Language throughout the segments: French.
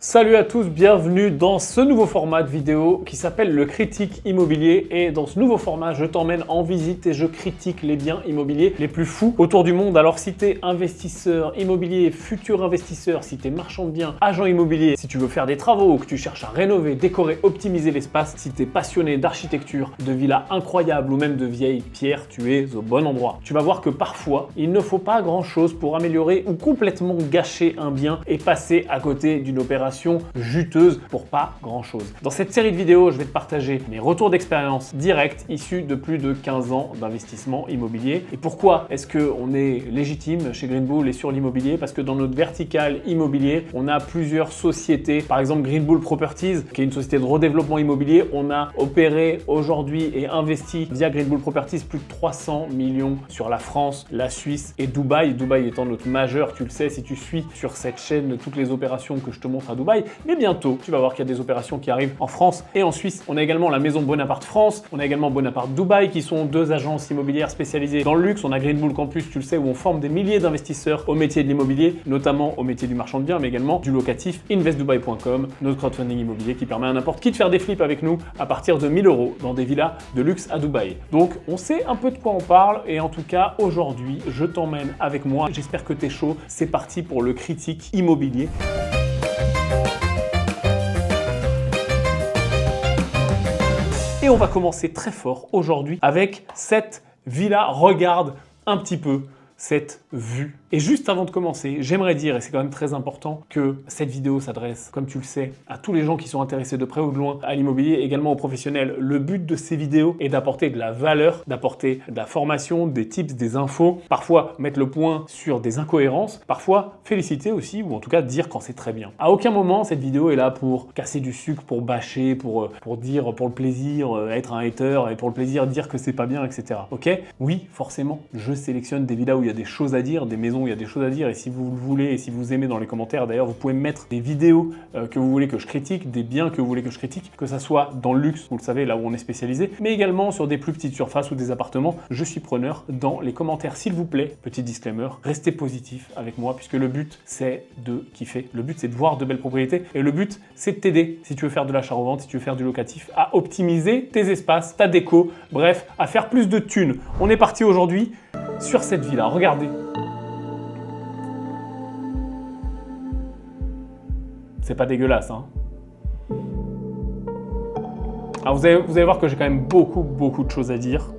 Salut à tous, bienvenue dans ce nouveau format de vidéo qui s'appelle le critique immobilier. Et dans ce nouveau format, je t'emmène en visite et je critique les biens immobiliers les plus fous autour du monde. Alors si tu es investisseur immobilier, futur investisseur, si tu es marchand de biens, agent immobilier, si tu veux faire des travaux ou que tu cherches à rénover, décorer, optimiser l'espace, si tu es passionné d'architecture, de villas incroyables ou même de vieilles pierres, tu es au bon endroit. Tu vas voir que parfois, il ne faut pas grand-chose pour améliorer ou complètement gâcher un bien et passer à côté d'une opération juteuse pour pas grand chose. Dans cette série de vidéos, je vais te partager mes retours d'expérience directs issus de plus de 15 ans d'investissement immobilier. Et pourquoi est-ce qu'on est légitime chez Green Bull et sur l'immobilier? Parce que dans notre verticale immobilier, on a plusieurs sociétés. Par exemple, Green Bull Properties, qui est une société de redéveloppement immobilier. On a opéré aujourd'hui et investi via Green Bull Properties plus de 300 millions sur la France, la Suisse et Dubaï. Dubaï étant notre majeur, tu le sais si tu suis sur cette chaîne toutes les opérations que je te montre à Dubaï. Mais bientôt, tu vas voir qu'il y a des opérations qui arrivent en France et en Suisse. On a également la maison Bonaparte France, on a également Bonaparte Dubaï qui sont deux agences immobilières spécialisées dans le luxe. On a Green Bull Campus, tu le sais, où on forme des milliers d'investisseurs au métier de l'immobilier, notamment au métier du marchand de biens, mais également du locatif. Investdubai.com, notre crowdfunding immobilier qui permet à n'importe qui de faire des flips avec nous à partir de 1000 € dans des villas de luxe à Dubaï. Donc, on sait un peu de quoi on parle et en tout cas, aujourd'hui, je t'emmène avec moi. J'espère que t'es chaud. C'est parti pour le critique immobilier. Et on va commencer très fort aujourd'hui avec cette villa. Regarde un petit peu cette vue. Et juste avant de commencer, j'aimerais dire, et c'est quand même très important, que cette vidéo s'adresse, comme tu le sais, à tous les gens qui sont intéressés de près ou de loin à l'immobilier, également aux professionnels. Le but de ces vidéos est d'apporter de la valeur, d'apporter de la formation, des tips, des infos, parfois mettre le point sur des incohérences, parfois féliciter aussi, ou en tout cas dire quand c'est très bien. À aucun moment, cette vidéo est là pour casser du sucre, pour bâcher, pour dire pour le plaisir, être un hater, et pour le plaisir dire que c'est pas bien, etc. Ok? Oui, forcément, je sélectionne des villas où il y a des choses à dire, des maisons où il y a des choses à dire, et si vous le voulez, et si vous aimez dans les commentaires, d'ailleurs, vous pouvez mettre des vidéos que vous voulez que je critique, des biens que vous voulez que je critique, que ça soit dans le luxe, vous le savez, là où on est spécialisé, mais également sur des plus petites surfaces ou des appartements. Je suis preneur dans les commentaires, s'il vous plaît. Petit disclaimer, restez positif avec moi, puisque le but, c'est de kiffer. Le but, c'est de voir de belles propriétés, et le but, c'est de t'aider, si tu veux faire de l'achat-revente, si tu veux faire du locatif, à optimiser tes espaces, ta déco, bref, à faire plus de thunes. On est parti aujourd'hui sur cette villa. Regardez. C'est pas dégueulasse, hein. Alors vous allez voir que j'ai quand même beaucoup de choses à dire.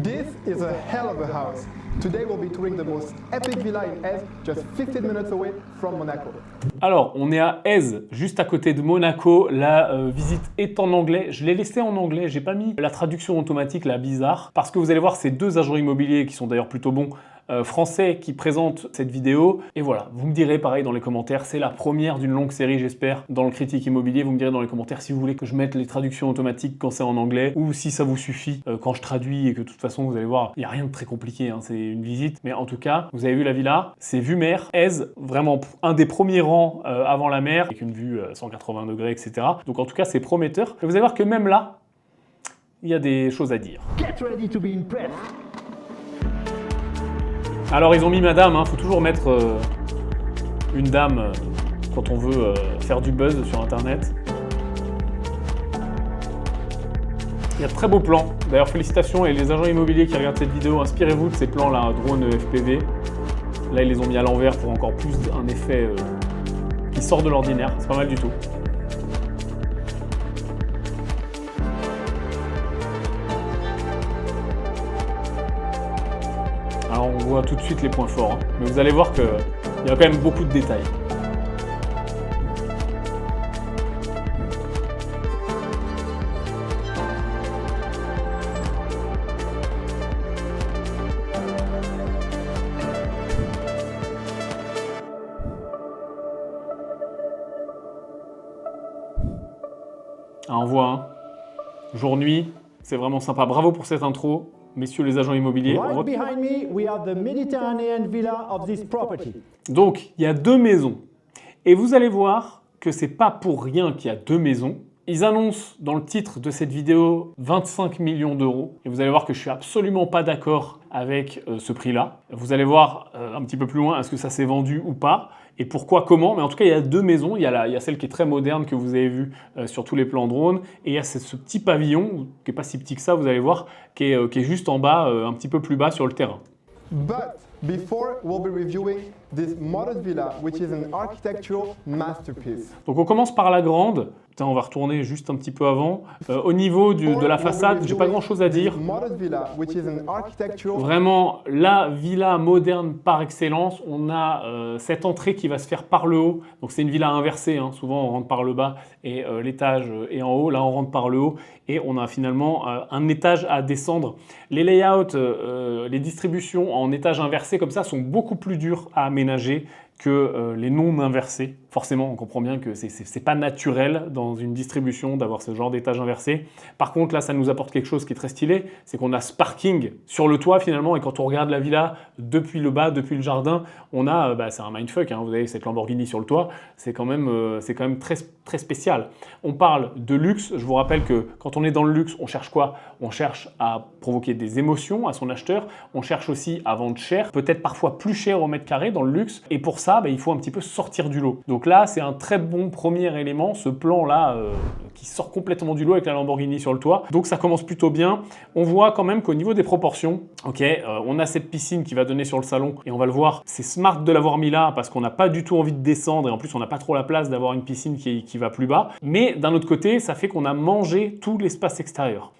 This is a hell of a house. Today we'll be touring the most epic villa in Èze, just 15 minutes away from Monaco. Alors, on est à Èze, juste à côté de Monaco. La visite est en anglais. Je l'ai laissé en anglais. J'ai pas mis la traduction automatique, la bizarre, parce que vous allez voir, c'est deux agents immobiliers qui sont d'ailleurs plutôt bons, français, qui présentent cette vidéo. Et voilà, vous me direz pareil dans les commentaires. C'est la première d'une longue série, j'espère, dans le critique immobilier. Vous me direz dans les commentaires si vous voulez que je mette les traductions automatiques quand c'est en anglais, ou si ça vous suffit quand je traduis et que de toute façon, vous allez voir, il n'y a rien de très compliqué, hein, c'est une visite. Mais en tout cas, vous avez vu la villa, c'est vue mer, Èze, vraiment un des premiers rangs avant la mer, avec une vue 180 degrés, etc. Donc en tout cas, c'est prometteur. Et vous allez voir que même là, il y a des choses à dire. Get ready to be impressed. Alors ils ont mis madame, hein, faut toujours mettre une dame quand on veut faire du buzz sur internet. Il y a de très beaux plans. D'ailleurs félicitations et les agents immobiliers qui regardent cette vidéo, inspirez-vous de ces plans là, drone FPV. Là ils les ont mis à l'envers pour encore plus un effet qui sort de l'ordinaire, c'est pas mal du tout. Alors on voit tout de suite les points forts, hein. Mais vous allez voir qu'il y a quand même beaucoup de détails. Ah, on voit, hein. Jour-nuit, c'est vraiment sympa. Bravo pour cette intro. Messieurs les agents immobiliers. Right behind me, we have the Mediterranean villa of this property. Donc, il y a deux maisons. Et vous allez voir que c'est pas pour rien qu'il y a deux maisons. Ils annoncent dans le titre de cette vidéo 25 millions d'euros. Et vous allez voir que je suis absolument pas d'accord avec ce prix-là. Vous allez voir un petit peu plus loin, est-ce que ça s'est vendu ou pas? Et pourquoi, comment? Mais en tout cas, il y a deux maisons. Il y a celle qui est très moderne que vous avez vue sur tous les plans drone. Et il y a ce petit pavillon, qui n'est pas si petit que ça, vous allez voir, qui est juste en bas, un petit peu plus bas sur le terrain. But before, we'll be reviewing this modest villa, which is an architectural masterpiece. Donc on commence par la grande. Putain, on va retourner juste un petit peu avant. Au niveau de la façade, j'ai pas grand chose à dire. Vraiment, la villa moderne par excellence. On a cette entrée qui va se faire par le haut. Donc c'est une villa inversée, hein. Souvent on rentre par le bas et l'étage est en haut. Là on rentre par le haut et on a finalement un étage à descendre. Les layouts, les distributions en étage inversé comme ça sont beaucoup plus durs à aménager que les non inversés. Forcément, on comprend bien que c'est pas naturel dans une distribution d'avoir ce genre d'étage inversé. Par contre, là, ça nous apporte quelque chose qui est très stylé, c'est qu'on a ce parking sur le toit finalement, et quand on regarde la villa depuis le bas, depuis le jardin, on a, c'est un mindfuck, hein, vous avez cette Lamborghini sur le toit, c'est quand même très, très spécial. On parle de luxe, je vous rappelle que quand on est dans le luxe, on cherche quoi? On cherche à provoquer des émotions à son acheteur, on cherche aussi à vendre cher, peut-être parfois plus cher au mètre carré dans le luxe, et pour ça, il faut un petit peu sortir du lot. Donc là, c'est un très bon premier élément, ce plan-là qui sort complètement du lot avec la Lamborghini sur le toit. Donc ça commence plutôt bien. On voit quand même qu'au niveau des proportions, on a cette piscine qui va donner sur le salon et on va le voir, c'est smart de l'avoir mis là parce qu'on n'a pas du tout envie de descendre et en plus on n'a pas trop la place d'avoir une piscine qui va plus bas. Mais d'un autre côté, ça fait qu'on a mangé tout l'espace extérieur.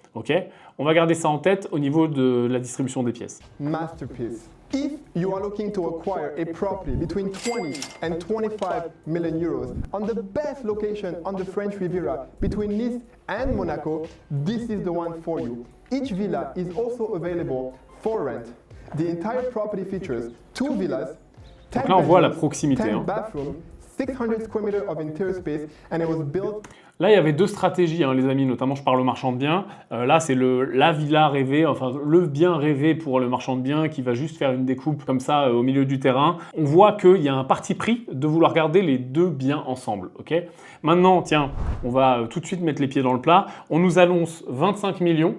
On va garder ça en tête au niveau de la distribution des pièces. Masterpiece. If you are looking to acquire a property between 20 and 25 million euros on the best location on the French Riviera between Nice and Monaco, this is the one for you. Each villa is also available for rent. The entire property features 2 villas, 10 Donc là, on voit la bedrooms, proximité. 10 bathrooms, 600 square meters of interior space, and it was built. Là, il y avait deux stratégies, hein, les amis, notamment je parle au marchand de biens. Là, c'est la villa rêvée, enfin le bien rêvé pour le marchand de biens qui va juste faire une découpe comme ça au milieu du terrain. On voit qu'il y a un parti pris de vouloir garder les deux biens ensemble. Maintenant, tiens, on va tout de suite mettre les pieds dans le plat. On nous annonce 25 millions.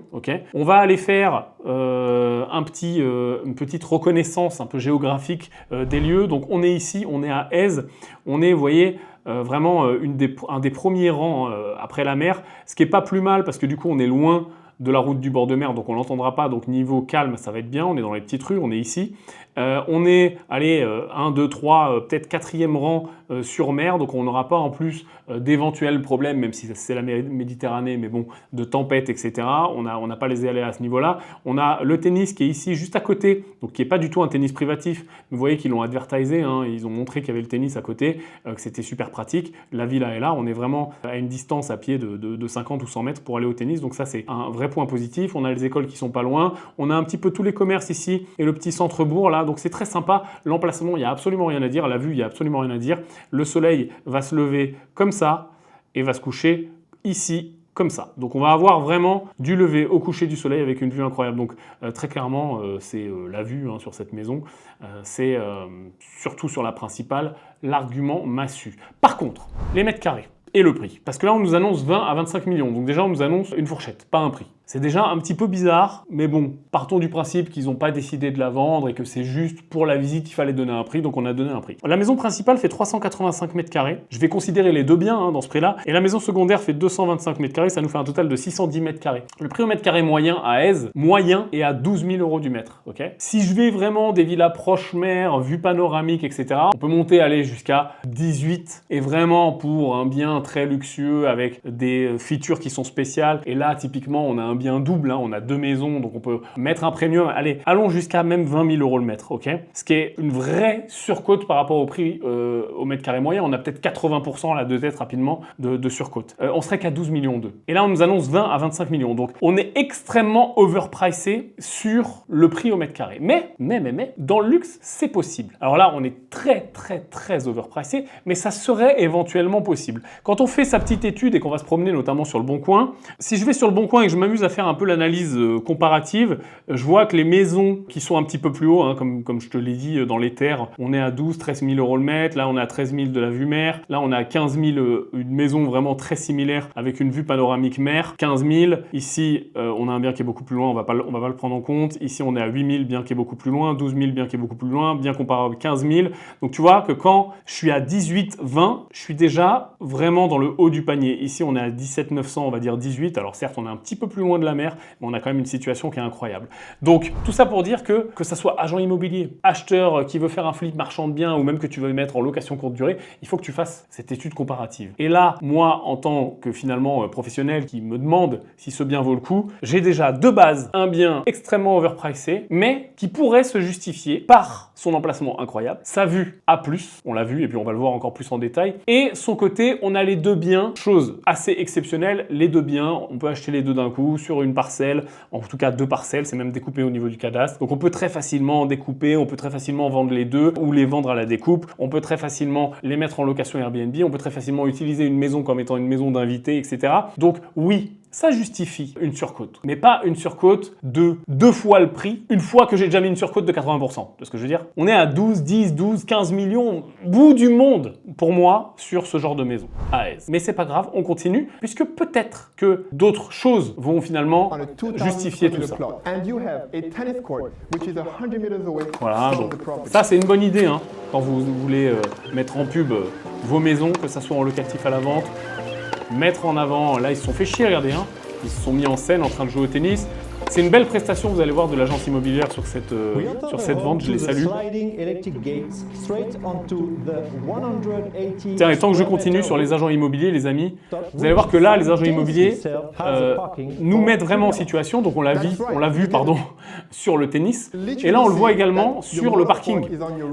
On va aller faire une petite reconnaissance un peu géographique des lieux. Donc on est ici, on est à Aise. On est, vous voyez, vraiment un des premiers rangs après la mer, ce qui n'est pas plus mal parce que du coup on est loin de la route du bord de mer, donc on ne l'entendra pas, donc niveau calme ça va être bien, on est dans les petites rues, on est ici. On est, 1, 2, 3, peut-être 4e rang sur mer, donc on n'aura pas en plus d'éventuels problèmes, même si c'est la Méditerranée, mais bon, de tempêtes, etc. On n'a pas les aléas à ce niveau-là. On a le tennis qui est ici, juste à côté, donc qui n'est pas du tout un tennis privatif. Vous voyez qu'ils l'ont advertisé, hein, ils ont montré qu'il y avait le tennis à côté, que c'était super pratique. La villa est là, on est vraiment à une distance à pied de 50 ou 100 mètres pour aller au tennis, donc ça c'est un vrai point positif. On a les écoles qui sont pas loin, on a un petit peu tous les commerces ici et le petit centre-bourg là, donc c'est très sympa. L'emplacement, il n'y a absolument rien à dire, la vue, il n'y a absolument rien à dire. Le soleil va se lever comme ça et va se coucher ici comme ça. Donc on va avoir vraiment du lever au coucher du soleil avec une vue incroyable. Donc très clairement, c'est la vue sur cette maison. C'est surtout sur la principale, l'argument massu. Par contre, les mètres carrés et le prix. Parce que là, on nous annonce 20 à 25 millions. Donc déjà, on nous annonce une fourchette, pas un prix. C'est déjà un petit peu bizarre, mais bon, partons du principe qu'ils n'ont pas décidé de la vendre et que c'est juste pour la visite, il fallait donner un prix, donc on a donné un prix. La maison principale fait 385 mètres carrés. Je vais considérer les deux biens dans ce prix-là. Et la maison secondaire fait 225 mètres carrés, ça nous fait un total de 610 mètres carrés. Le prix au mètre carré moyen à Aise, moyen, est à 12 000 euros du mètre. Si je vais vraiment des villas proches mer, vue panoramique, etc., on peut monter, aller jusqu'à 18. Et vraiment pour un bien très luxueux avec des features qui sont spéciales. Et là, typiquement, on a un bien double, hein, on a deux maisons, donc on peut mettre un premium. Allez, allons jusqu'à même 20 000 euros le mètre, ce qui est une vraie surcote par rapport au prix au mètre carré moyen. On a peut-être 80% là de tête rapidement de surcote. On serait qu'à 12 millions 2. Et là, on nous annonce 20 à 25 millions. Donc, on est extrêmement overpricé sur le prix au mètre carré. Mais, dans le luxe, c'est possible. Alors là, on est très overpricé, mais ça serait éventuellement possible. Quand on fait sa petite étude et qu'on va se promener notamment sur le Bon Coin, si je vais sur le Bon Coin et que je m'amuse à faire un peu l'analyse comparative, je vois que les maisons qui sont un petit peu plus haut, hein, comme je te l'ai dit dans les terres, on est à 12, 13 000 euros le mètre, là on est à 13 000 de la vue mer, là on est à 15 000, une maison vraiment très similaire avec une vue panoramique mer, 15 000, ici on a un bien qui est beaucoup plus loin, on va pas le prendre en compte, ici on est à 8 000, bien qui est beaucoup plus loin, 12 000, bien qui est beaucoup plus loin, bien comparable 15 000, donc tu vois que quand je suis à 18, 20, je suis déjà vraiment dans le haut du panier. Ici on est à 17 900, on va dire 18, alors certes on est un petit peu plus loin de la mer, mais on a quand même une situation qui est incroyable. Donc tout ça pour dire que ça soit agent immobilier, acheteur qui veut faire un flip marchand de biens ou même que tu veux mettre en location courte durée, il faut que tu fasses cette étude comparative. Et là, moi en tant que finalement professionnel qui me demande si ce bien vaut le coup, j'ai déjà de base un bien extrêmement overpricé, mais qui pourrait se justifier par son emplacement incroyable, sa vue A+, on l'a vu et puis on va le voir encore plus en détail, et son côté, on a les deux biens, chose assez exceptionnelle, les deux biens, on peut acheter les deux d'un coup sur une parcelle, en tout cas 2 parcelles, c'est même découpé au niveau du cadastre, donc on peut très facilement découper, on peut très facilement vendre les deux ou les vendre à la découpe, on peut très facilement les mettre en location Airbnb, on peut très facilement utiliser une maison comme étant une maison d'invité, etc. Donc oui, ça justifie une surcote, mais pas une surcote de 2 fois le prix, une fois que j'ai déjà mis une surcote de 80%, de ce que je veux dire. On est à 12, 10, 12, 15 millions, bout du monde, pour moi, sur ce genre de maison, à Aise. Mais c'est pas grave, on continue, puisque peut-être que d'autres choses vont finalement justifier tout ça. Voilà, donc ça c'est une bonne idée, hein, quand vous voulez mettre en pub vos maisons, que ça soit en locatif à la vente, mettre en avant, là ils se sont fait chier, regardez, hein. Ils se sont mis en scène en train de jouer au tennis. C'est une belle prestation, vous allez voir, de l'agence immobilière sur cette vente, je les salue. Tiens, et tant que je continue sur les agents immobiliers, les amis, vous allez voir que là, les agents immobiliers nous mettent vraiment en situation, donc on l'a vu sur le tennis, et là on le voit également sur le parking,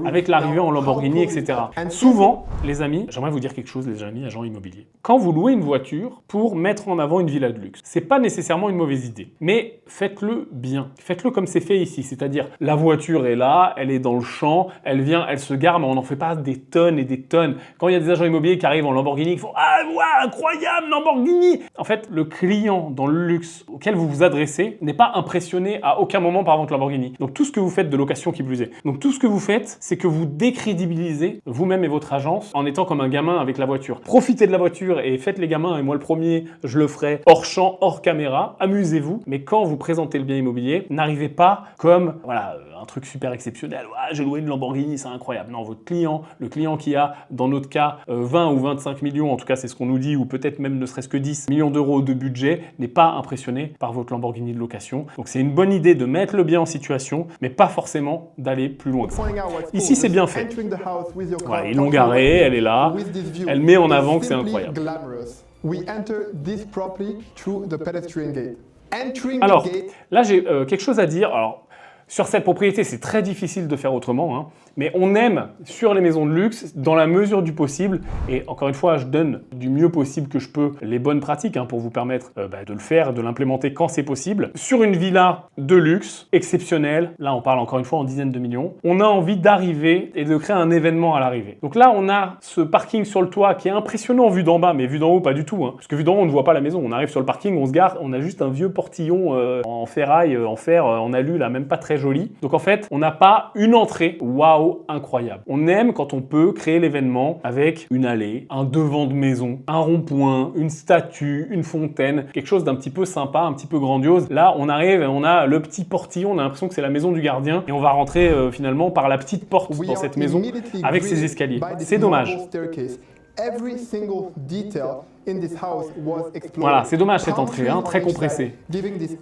avec l'arrivée en Lamborghini, etc. Souvent, les amis, j'aimerais vous dire quelque chose, les amis agents immobiliers. Quand vous louez une voiture pour mettre en avant une villa de luxe, c'est pas nécessairement une mauvaise idée, mais faites-le bien. Faites-le comme c'est fait ici, c'est-à-dire la voiture est là, elle est dans le champ, elle vient, elle se gare, mais on n'en fait pas des tonnes et des tonnes. Quand il y a des agents immobiliers qui arrivent en Lamborghini, qui font « Ah, ouais, incroyable, Lamborghini !» En fait, le client dans le luxe auquel vous vous adressez n'est pas impressionné à aucun moment par votre Lamborghini. Donc tout ce que vous faites de location qui plus est. Donc tout ce que vous faites, c'est que vous décrédibilisez vous-même et votre agence en étant comme un gamin avec la voiture. Profitez de la voiture et faites les gamins, et moi le premier, je le ferai hors champ, hors caméra. Amusez-vous, mais quand vous présentez le bien immobilier, n'arrivez pas comme voilà, un truc super exceptionnel. Ouais, j'ai loué une Lamborghini, c'est incroyable. Non, votre client, le client qui a, dans notre cas, 20 ou 25 millions, en tout cas c'est ce qu'on nous dit, ou peut-être même ne serait-ce que 10 millions d'euros de budget, n'est pas impressionné par votre Lamborghini de location. Donc c'est une bonne idée de mettre le bien en situation, mais pas forcément d'aller plus loin que ça. Ici, c'est bien fait. Voilà, ils l'ont garée, elle est là, elle met en avant que c'est incroyable. Alors, là, j'ai quelque chose à dire. Alors, sur cette propriété, c'est très difficile de faire autrement, hein, mais on aime, sur les maisons de luxe, dans la mesure du possible, et encore une fois, je donne du mieux possible que je peux les bonnes pratiques pour vous permettre de le faire, de l'implémenter quand c'est possible. Sur une villa de luxe, exceptionnelle, là on parle encore une fois en dizaines de millions, on a envie d'arriver et de créer un événement à l'arrivée. Donc là, on a ce parking sur le toit qui est impressionnant vu d'en bas, mais vu d'en haut, pas du tout, parce que vu d'en haut, on ne voit pas la maison. On arrive sur le parking, on se gare, on a juste un vieux portillon en ferraille, en fer, en alu, là, même pas très joli. Donc en fait, on n'a pas une entrée, waouh, incroyable. On aime quand on peut créer l'événement avec une allée, un devant de maison, un rond-point, une statue, une fontaine, quelque chose d'un petit peu sympa, un petit peu grandiose. Là, on arrive et on a le petit portillon, on a l'impression que c'est la maison du gardien et on va rentrer finalement par la petite porte dans cette maison avec ses escaliers. C'est dommage. Voilà, c'est dommage cette entrée, très compressée.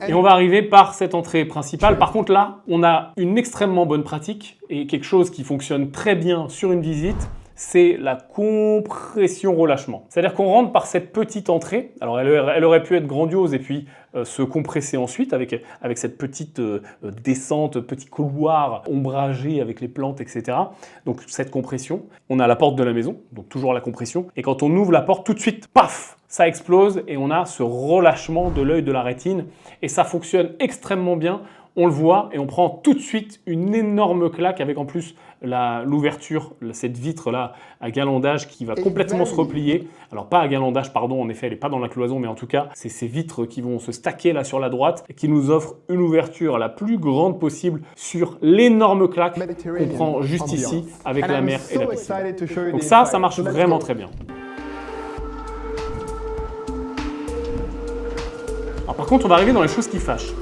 Et on va arriver par cette entrée principale. Par contre là, on a une extrêmement bonne pratique et quelque chose qui fonctionne très bien sur une visite, c'est la compression-relâchement. C'est-à-dire qu'on rentre par cette petite entrée. Alors elle aurait pu être grandiose et puis se compresser ensuite avec cette petite descente, petit couloir ombragé avec les plantes, etc. Donc cette compression, on a la porte de la maison, donc toujours la compression. Et quand on ouvre la porte, tout de suite, paf, ça explose et on a ce relâchement de l'œil de la rétine. Et ça fonctionne extrêmement bien. on le voit et on prend tout de suite une énorme claque avec en plus l'ouverture, cette vitre-là à galandage qui va complètement se replier. Alors pas à galandage, pardon, en effet, elle n'est pas dans la cloison, mais en tout cas, c'est ces vitres qui vont se stacker là sur la droite et qui nous offrent une ouverture la plus grande possible sur l'énorme claque qu'on prend juste ici avec la mer et la piscine. Donc ça marche vraiment très bien. Alors par contre, on va arriver dans les choses qui fâchent.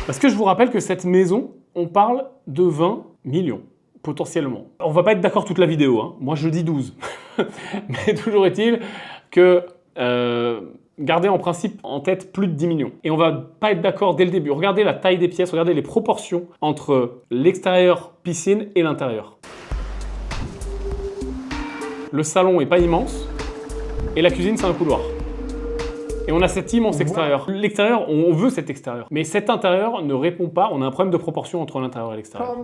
Parce que je vous rappelle que cette maison, on parle de 20 millions, potentiellement. On va pas être d'accord toute la vidéo, hein. Moi je dis 12. Mais toujours est-il que gardez en principe en tête plus de 10 millions. Et on va pas être d'accord dès le début. Regardez la taille des pièces, regardez les proportions entre l'extérieur piscine et l'intérieur. Le salon est pas immense et la cuisine c'est un couloir. Et on a cet immense extérieur. L'extérieur, on veut cet extérieur. Mais cet intérieur ne répond pas. On a un problème de proportion entre l'intérieur et l'extérieur.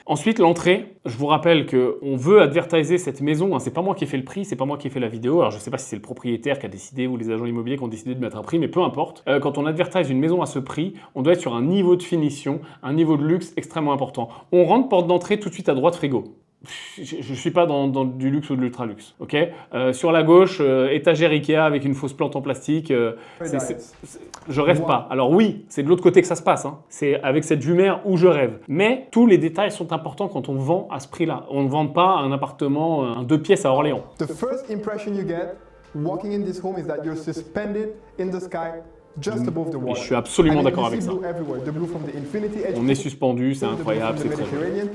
Ensuite, l'entrée. Je vous rappelle qu'on veut advertiser cette maison. C'est pas moi qui ai fait le prix, c'est pas moi qui ai fait la vidéo. Alors je sais pas si c'est le propriétaire qui a décidé ou les agents immobiliers qui ont décidé de mettre un prix, mais peu importe. Quand on advertise une maison à ce prix, on doit être sur un niveau de finition, un niveau de luxe extrêmement important. On rentre porte d'entrée tout de suite à droite frigo. Je ne suis pas dans du luxe ou de l'ultra luxe, ok. Sur la gauche, étagère Ikea avec une fausse plante en plastique. Je rêve pas. Alors oui, c'est de l'autre côté que ça se passe. Hein. C'est avec cette vue mer où je rêve. Mais tous les détails sont importants quand on vend à ce prix-là. On ne vend pas un appartement, un 2 pièces à Orléans. The first impression you get walking in this home is that you're suspended in the sky. Just above the water. Et je suis absolument d'accord avec ça. On est suspendu, c'est incroyable, c'est très joli.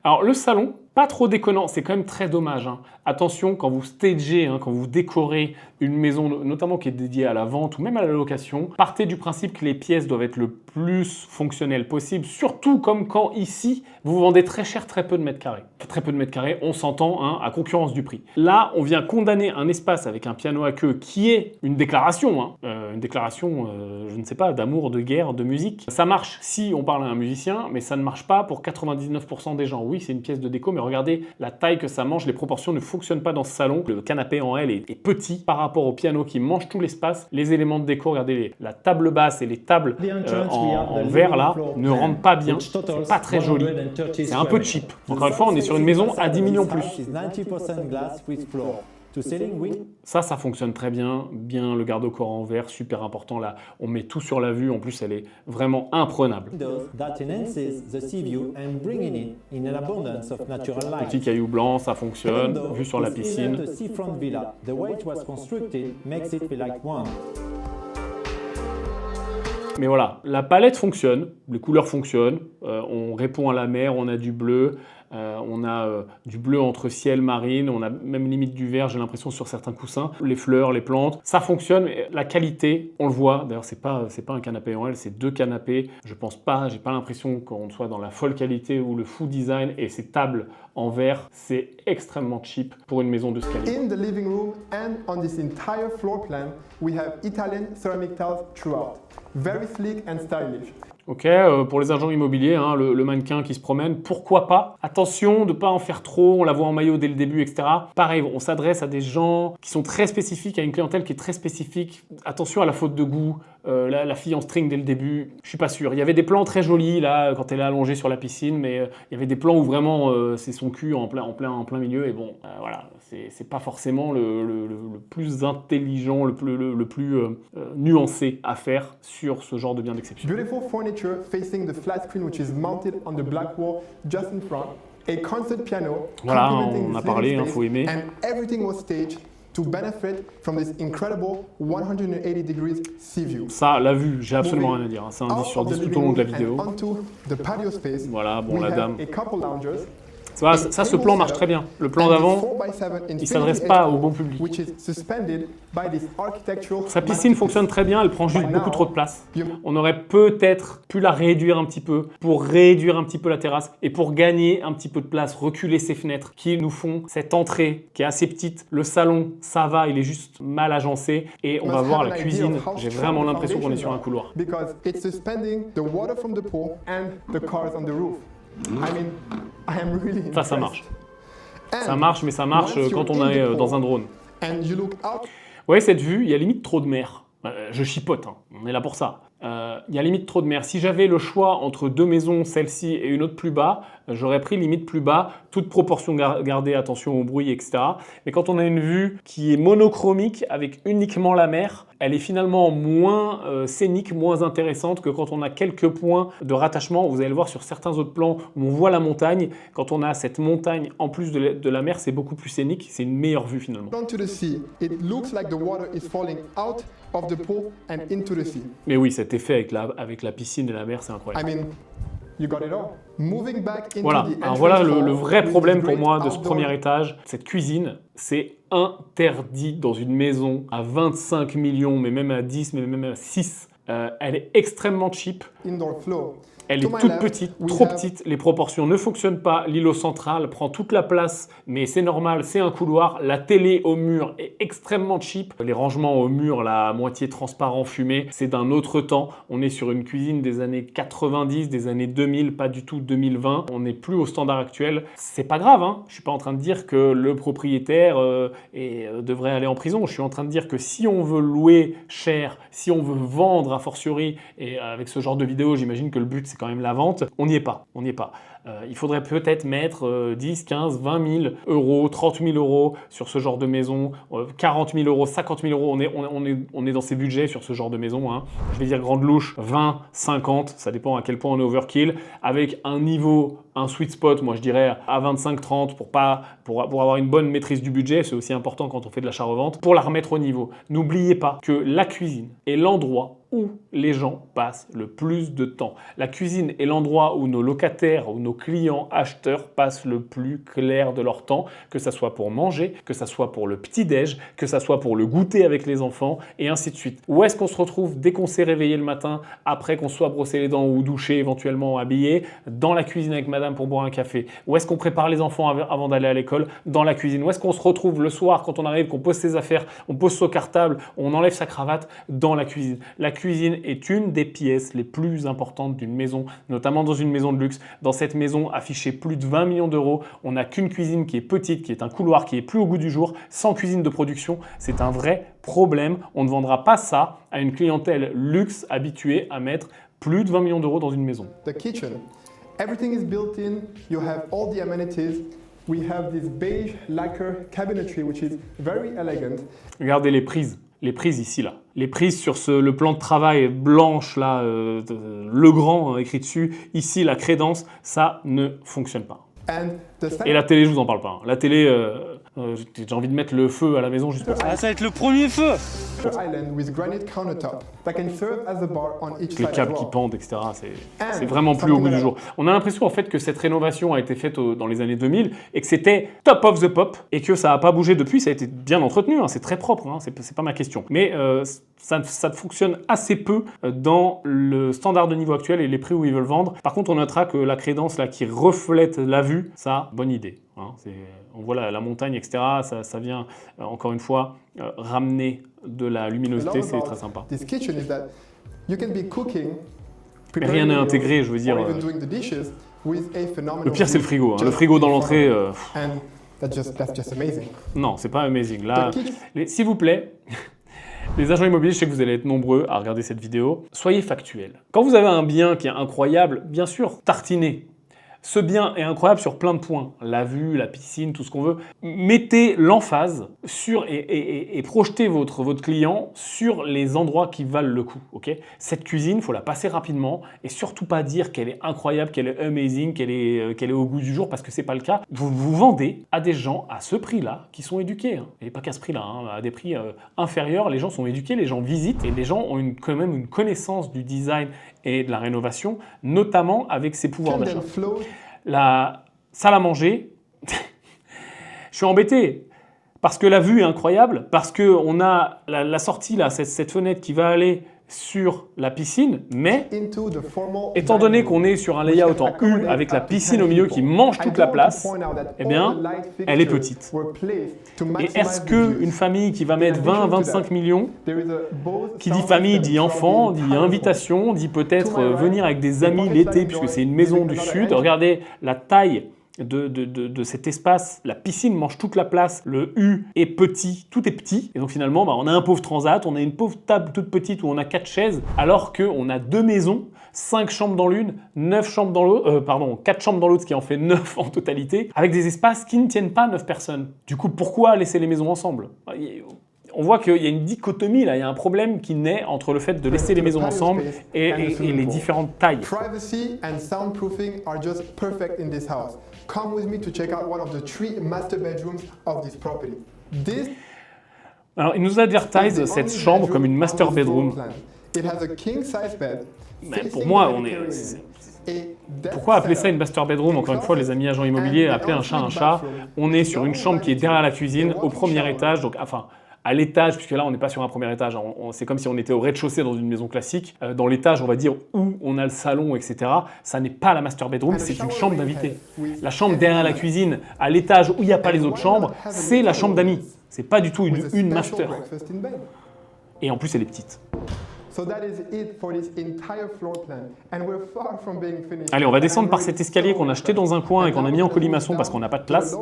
Alors le salon, pas trop déconnant, c'est quand même très dommage. Hein. Attention, quand vous stagez, hein, quand vous décorez une maison, notamment qui est dédiée à la vente ou même à la location, partez du principe que les pièces doivent être le plus fonctionnelles possible, surtout comme quand ici, vous vendez très cher très peu de mètres carrés. Très peu de mètres carrés, on s'entend, hein, à concurrence du prix. Là, on vient condamner un espace avec un piano à queue qui est une déclaration, hein, je ne sais pas, d'amour, de guerre, de musique. Ça marche si on parle à un musicien, mais ça ne marche pas pour 99% des gens. Oui, c'est une pièce de déco, mais regardez la taille que ça mange, les proportions ne fonctionnent pas dans ce salon. Le canapé en L est petit par rapport au piano qui mange tout l'espace. Les éléments de déco, regardez, la table basse et les tables en verre là ne rendent pas bien. C'est pas très joli. C'est un peu cheap. Encore une fois, on est sur une maison à 10 millions plus. Ça fonctionne très bien. Bien le garde-corps en verre, super important. Là, on met tout sur la vue. En plus, elle est vraiment imprenable. Petit caillou blanc, ça fonctionne. Vue sur la piscine. Mais voilà, la palette fonctionne, les couleurs fonctionnent, on répond à la mer, on a du bleu, on a du bleu entre ciel, marine, on a même limite du vert, j'ai l'impression sur certains coussins, les fleurs, les plantes, ça fonctionne. La qualité, on le voit, d'ailleurs c'est pas un canapé en L, c'est 2 canapés, je pense pas, j'ai pas l'impression qu'on soit dans la folle qualité ou le fou design, et ces tables en verre, c'est extrêmement cheap pour une maison de ce calibre. In the living room and on this entire floor plan, we have Italian ceramic tiles throughout. Very sleek and stylish. Ok, pour les agents immobiliers, hein, le mannequin qui se promène, pourquoi pas? Attention de ne pas en faire trop, on la voit en maillot dès le début, etc. Pareil, on s'adresse à des gens qui sont très spécifiques, à une clientèle qui est très spécifique. Attention à la faute de goût, la fille en string dès le début, je suis pas sûr. Il y avait des plans très jolis là, quand elle est allongée sur la piscine, mais il y avait des plans où vraiment c'est son cul en plein milieu, et bon, voilà, c'est pas forcément le plus intelligent, le plus nuancé à faire sur ce genre de bien d'exception. Beautiful furniture facing the flat screen which is mounted on the black wall just in front. A concert piano. Voilà, on a parlé, il faut aimer. And everything was staged to benefit from this incredible 180 degrees sea view. Ça, la vue, j'ai absolument rien à dire. C'est un 10 sur 10 tout au long de la vidéo. Voilà, bon, la dame. Ça, ce plan marche très bien. Le plan d'avant, il ne s'adresse pas au bon public. Sa piscine fonctionne très bien, elle prend juste beaucoup trop de place. On aurait peut-être pu la réduire un petit peu pour réduire un petit peu la terrasse et pour gagner un petit peu de place, reculer ces fenêtres qui nous font cette entrée qui est assez petite. Le salon, ça va, il est juste mal agencé. Et on va voir la cuisine, j'ai vraiment l'impression qu'on est sur un couloir. Ça marche. Ça marche, mais ça marche quand on est dans un drone. voyez cette vue, il y a limite trop de mer. Je chipote, hein. On est là pour ça. Il y a limite trop de mer. Si j'avais le choix entre deux maisons, celle-ci et une autre plus bas, j'aurais pris limite plus bas, toute proportion gardée, attention au bruit, etc. Mais quand on a une vue qui est monochromique avec uniquement la mer, elle est finalement moins scénique, moins intéressante que quand on a quelques points de rattachement. Vous allez le voir sur certains autres plans où on voit la montagne. Quand on a cette montagne en plus de la mer, c'est beaucoup plus scénique, c'est une meilleure vue finalement. Down to the sea, it looks like the water is falling out of the pool and into the sea. Mais oui, cet effet avec la piscine et la mer, c'est incroyable. I mean, you got it all. Moving back into Voilà, the alors voilà entrance le hall vrai with problème this pour great moi de ce outdoor premier étage. Cette cuisine, c'est interdit dans une maison à 25 millions, mais même à 10, mais même à 6. Elle est extrêmement cheap. indoor flow. Elle To est my toute left, petite, we trop have- petite, les proportions ne fonctionnent pas, l'îlot central prend toute la place, mais c'est normal, c'est un couloir. La télé au mur est extrêmement cheap. Les rangements au mur, la moitié transparent fumé, c'est d'un autre temps. On est sur une cuisine des années 90, des années 2000, pas du tout 2020. On n'est plus au standard actuel. C'est pas grave, hein. Je suis pas en train de dire que le propriétaire devrait aller en prison. Je suis en train de dire que si on veut louer cher, si on veut vendre a fortiori, et avec ce genre de vidéo, j'imagine que le but c'est quand même la vente, on n'y est pas, on n'y est pas. Il faudrait peut-être mettre 10, 15, 20 000 euros, 30 000 euros sur ce genre de maison, 40 000 euros, 50 000 euros, on est dans ces budgets sur ce genre de maison. Hein. Je vais dire grande louche, 20, 50, ça dépend à quel point on est overkill, avec un niveau, un sweet spot, moi je dirais à 25, 30 pour avoir une bonne maîtrise du budget, c'est aussi important quand on fait de l'achat-revente, pour la remettre au niveau. N'oubliez pas que la cuisine est l'endroit où les gens passent le plus de temps. La cuisine est l'endroit où nos locataires ou nos clients acheteurs passent le plus clair de leur temps, que ça soit pour manger, que ça soit pour le petit-déj, que ça soit pour le goûter avec les enfants, et ainsi de suite. Où est-ce qu'on se retrouve dès qu'on s'est réveillé le matin, après qu'on soit brossé les dents ou douché, éventuellement habillé, dans la cuisine avec madame pour boire un café? Où est-ce qu'on prépare les enfants avant d'aller à l'école? Dans la cuisine. Où est-ce qu'on se retrouve le soir quand on arrive, qu'on pose ses affaires, on pose son cartable, on enlève sa cravate? Dans la cuisine. La cuisine est une des pièces les plus importantes d'une maison, notamment dans une maison de luxe. Dans cette maison affichée plus de 20 millions d'euros, on n'a qu'une cuisine qui est petite, qui est un couloir qui est plus au goût du jour, sans cuisine de production. C'est un vrai problème. On ne vendra pas ça à une clientèle luxe habituée à mettre plus de 20 millions d'euros dans une maison. The kitchen. Everything is built in. You have all the amenities. We have this beige lacquer cabinetry, which is very elegant. Regardez les prises. Les prises ici, là. Les prises sur le plan de travail blanche, là, Legrand écrit dessus. Ici, la crédence, ça ne fonctionne pas. And the Et la télé, je vous en parle pas. La télé, j'ai envie de mettre le feu à la maison juste pour ça. Ah, ça va être le premier feu! island with granite countertop that can serve as a bar on each Les side câbles as qui well. pendent, etc. C'est vraiment plus au goût du jour. On a l'impression en fait que cette rénovation a été faite dans les années 2000 et que c'était top of the pop et que ça n'a pas bougé depuis. Ça a été bien entretenu, hein, c'est très propre, hein, c'est pas ma question. Mais ça fonctionne assez peu dans le standard de niveau actuel et les prix où ils veulent vendre. Par contre, on notera que la crédence là, qui reflète la vue, ça, bonne idée. Hein, on voit la montagne, etc. Ça vient, encore une fois, ramener de la luminosité, c'est très sympa. This kitchen is that you can be cooking, Mais rien n'est intégré, je veux dire. or even doing the dishes with a phenomenal Le pire, c'est le view frigo. Hein. Le just frigo dans in front l'entrée, of you. And that's just amazing. non, c'est pas amazing. Là, The kitchen- s'il vous plaît, les agents immobiliers, je sais que vous allez être nombreux à regarder cette vidéo. Soyez factuels. Quand vous avez un bien qui est incroyable, bien sûr, tartinez. Ce bien est incroyable sur plein de points. La vue, la piscine, tout ce qu'on veut. Mettez l'emphase sur et projetez votre client sur les endroits qui valent le coup. Okay, cette cuisine, il faut la passer rapidement et surtout pas dire qu'elle est incroyable, qu'elle est amazing, qu'elle est au goût du jour parce que c'est pas le cas. Vous vendez à des gens à ce prix-là qui sont éduqués. Hein. Et pas qu'à ce prix-là, hein, à des prix inférieurs. Les gens sont éduqués, les gens visitent et les gens ont quand même une connaissance du design et de la rénovation, notamment avec ses pouvoirs d'achat. Can then flow. La salle à manger, je suis embêté parce que la vue est incroyable, parce qu'on a la sortie là, cette fenêtre qui va aller sur la piscine, mais Into the formal étant donné dining qu'on est sur un layout en U avec la piscine au milieu qui mange toute la place, eh bien, elle est petite. Et est-ce qu'une famille qui va mettre 20-25 millions, qui dit famille, dit enfant, dit invitation, dit peut-être venir avec des amis l'été, puisque c'est une maison du Sud, regardez la taille de cet espace. La piscine mange toute la place, le U est petit, tout est petit. Et donc finalement, on a un pauvre transat, on a une pauvre table toute petite où on a 4 chaises, alors qu'on a 2 maisons, 5 chambres dans l'une, 9 chambres dans l'autre, 4 chambres dans l'autre, ce qui en fait 9 en totalité, avec des espaces qui ne tiennent pas 9 personnes. Du coup, pourquoi laisser les maisons ensemble ? On voit qu'il y a une dichotomie là, il y a un problème qui naît entre le fait de laisser les maisons ensemble et les différentes tailles. Privacy and soundproofing are just perfect in this house. Come with me to check out one of the 3 master bedrooms of this property. Alors, il nous advertise cette chambre comme une master bedroom. It has a king size bed. Mais pour moi, pourquoi appeler ça une master bedroom? Encore une fois, les amis agents immobiliers, appelez un chat un chat. On est sur une chambre qui est derrière la cuisine, au premier étage, donc enfin à l'étage, puisque là on n'est pas sur un premier étage, c'est comme si on était au rez-de-chaussée dans une maison classique. Dans l'étage, on va dire, où on a le salon, etc. Ça n'est pas la master bedroom, c'est une chambre d'invité. La chambre derrière la cuisine, à l'étage où il n'y a pas les autres chambres, c'est la chambre d'amis. C'est pas du tout une master. Et en plus, elle est petite. Allez, on va descendre par cet escalier qu'on a jeté dans un coin et qu'on a mis en colimaçon parce qu'on n'a pas de place.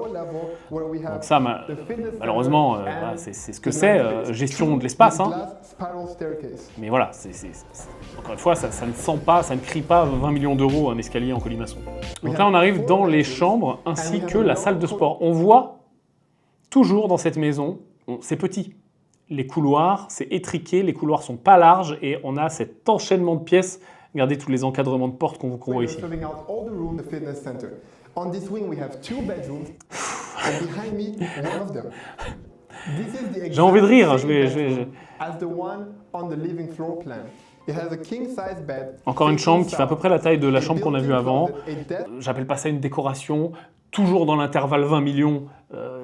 Donc ça, malheureusement, c'est ce que c'est, gestion de l'espace. Hein. Mais voilà, encore une fois, ça ne sent pas, ça ne crie pas 20 millions d'euros un escalier en colimaçon. Donc là, on arrive dans les chambres ainsi que la salle de sport. On voit toujours dans cette maison, c'est petit. Les couloirs, c'est étriqué, les couloirs sont pas larges et on a cet enchaînement de pièces. Regardez tous les encadrements de portes qu'on voit ici. J'ai envie de rire. Encore une chambre qui fait à peu près la taille de la chambre qu'on a vue avant. J'appelle pas ça une décoration. Toujours dans l'intervalle 20 millions,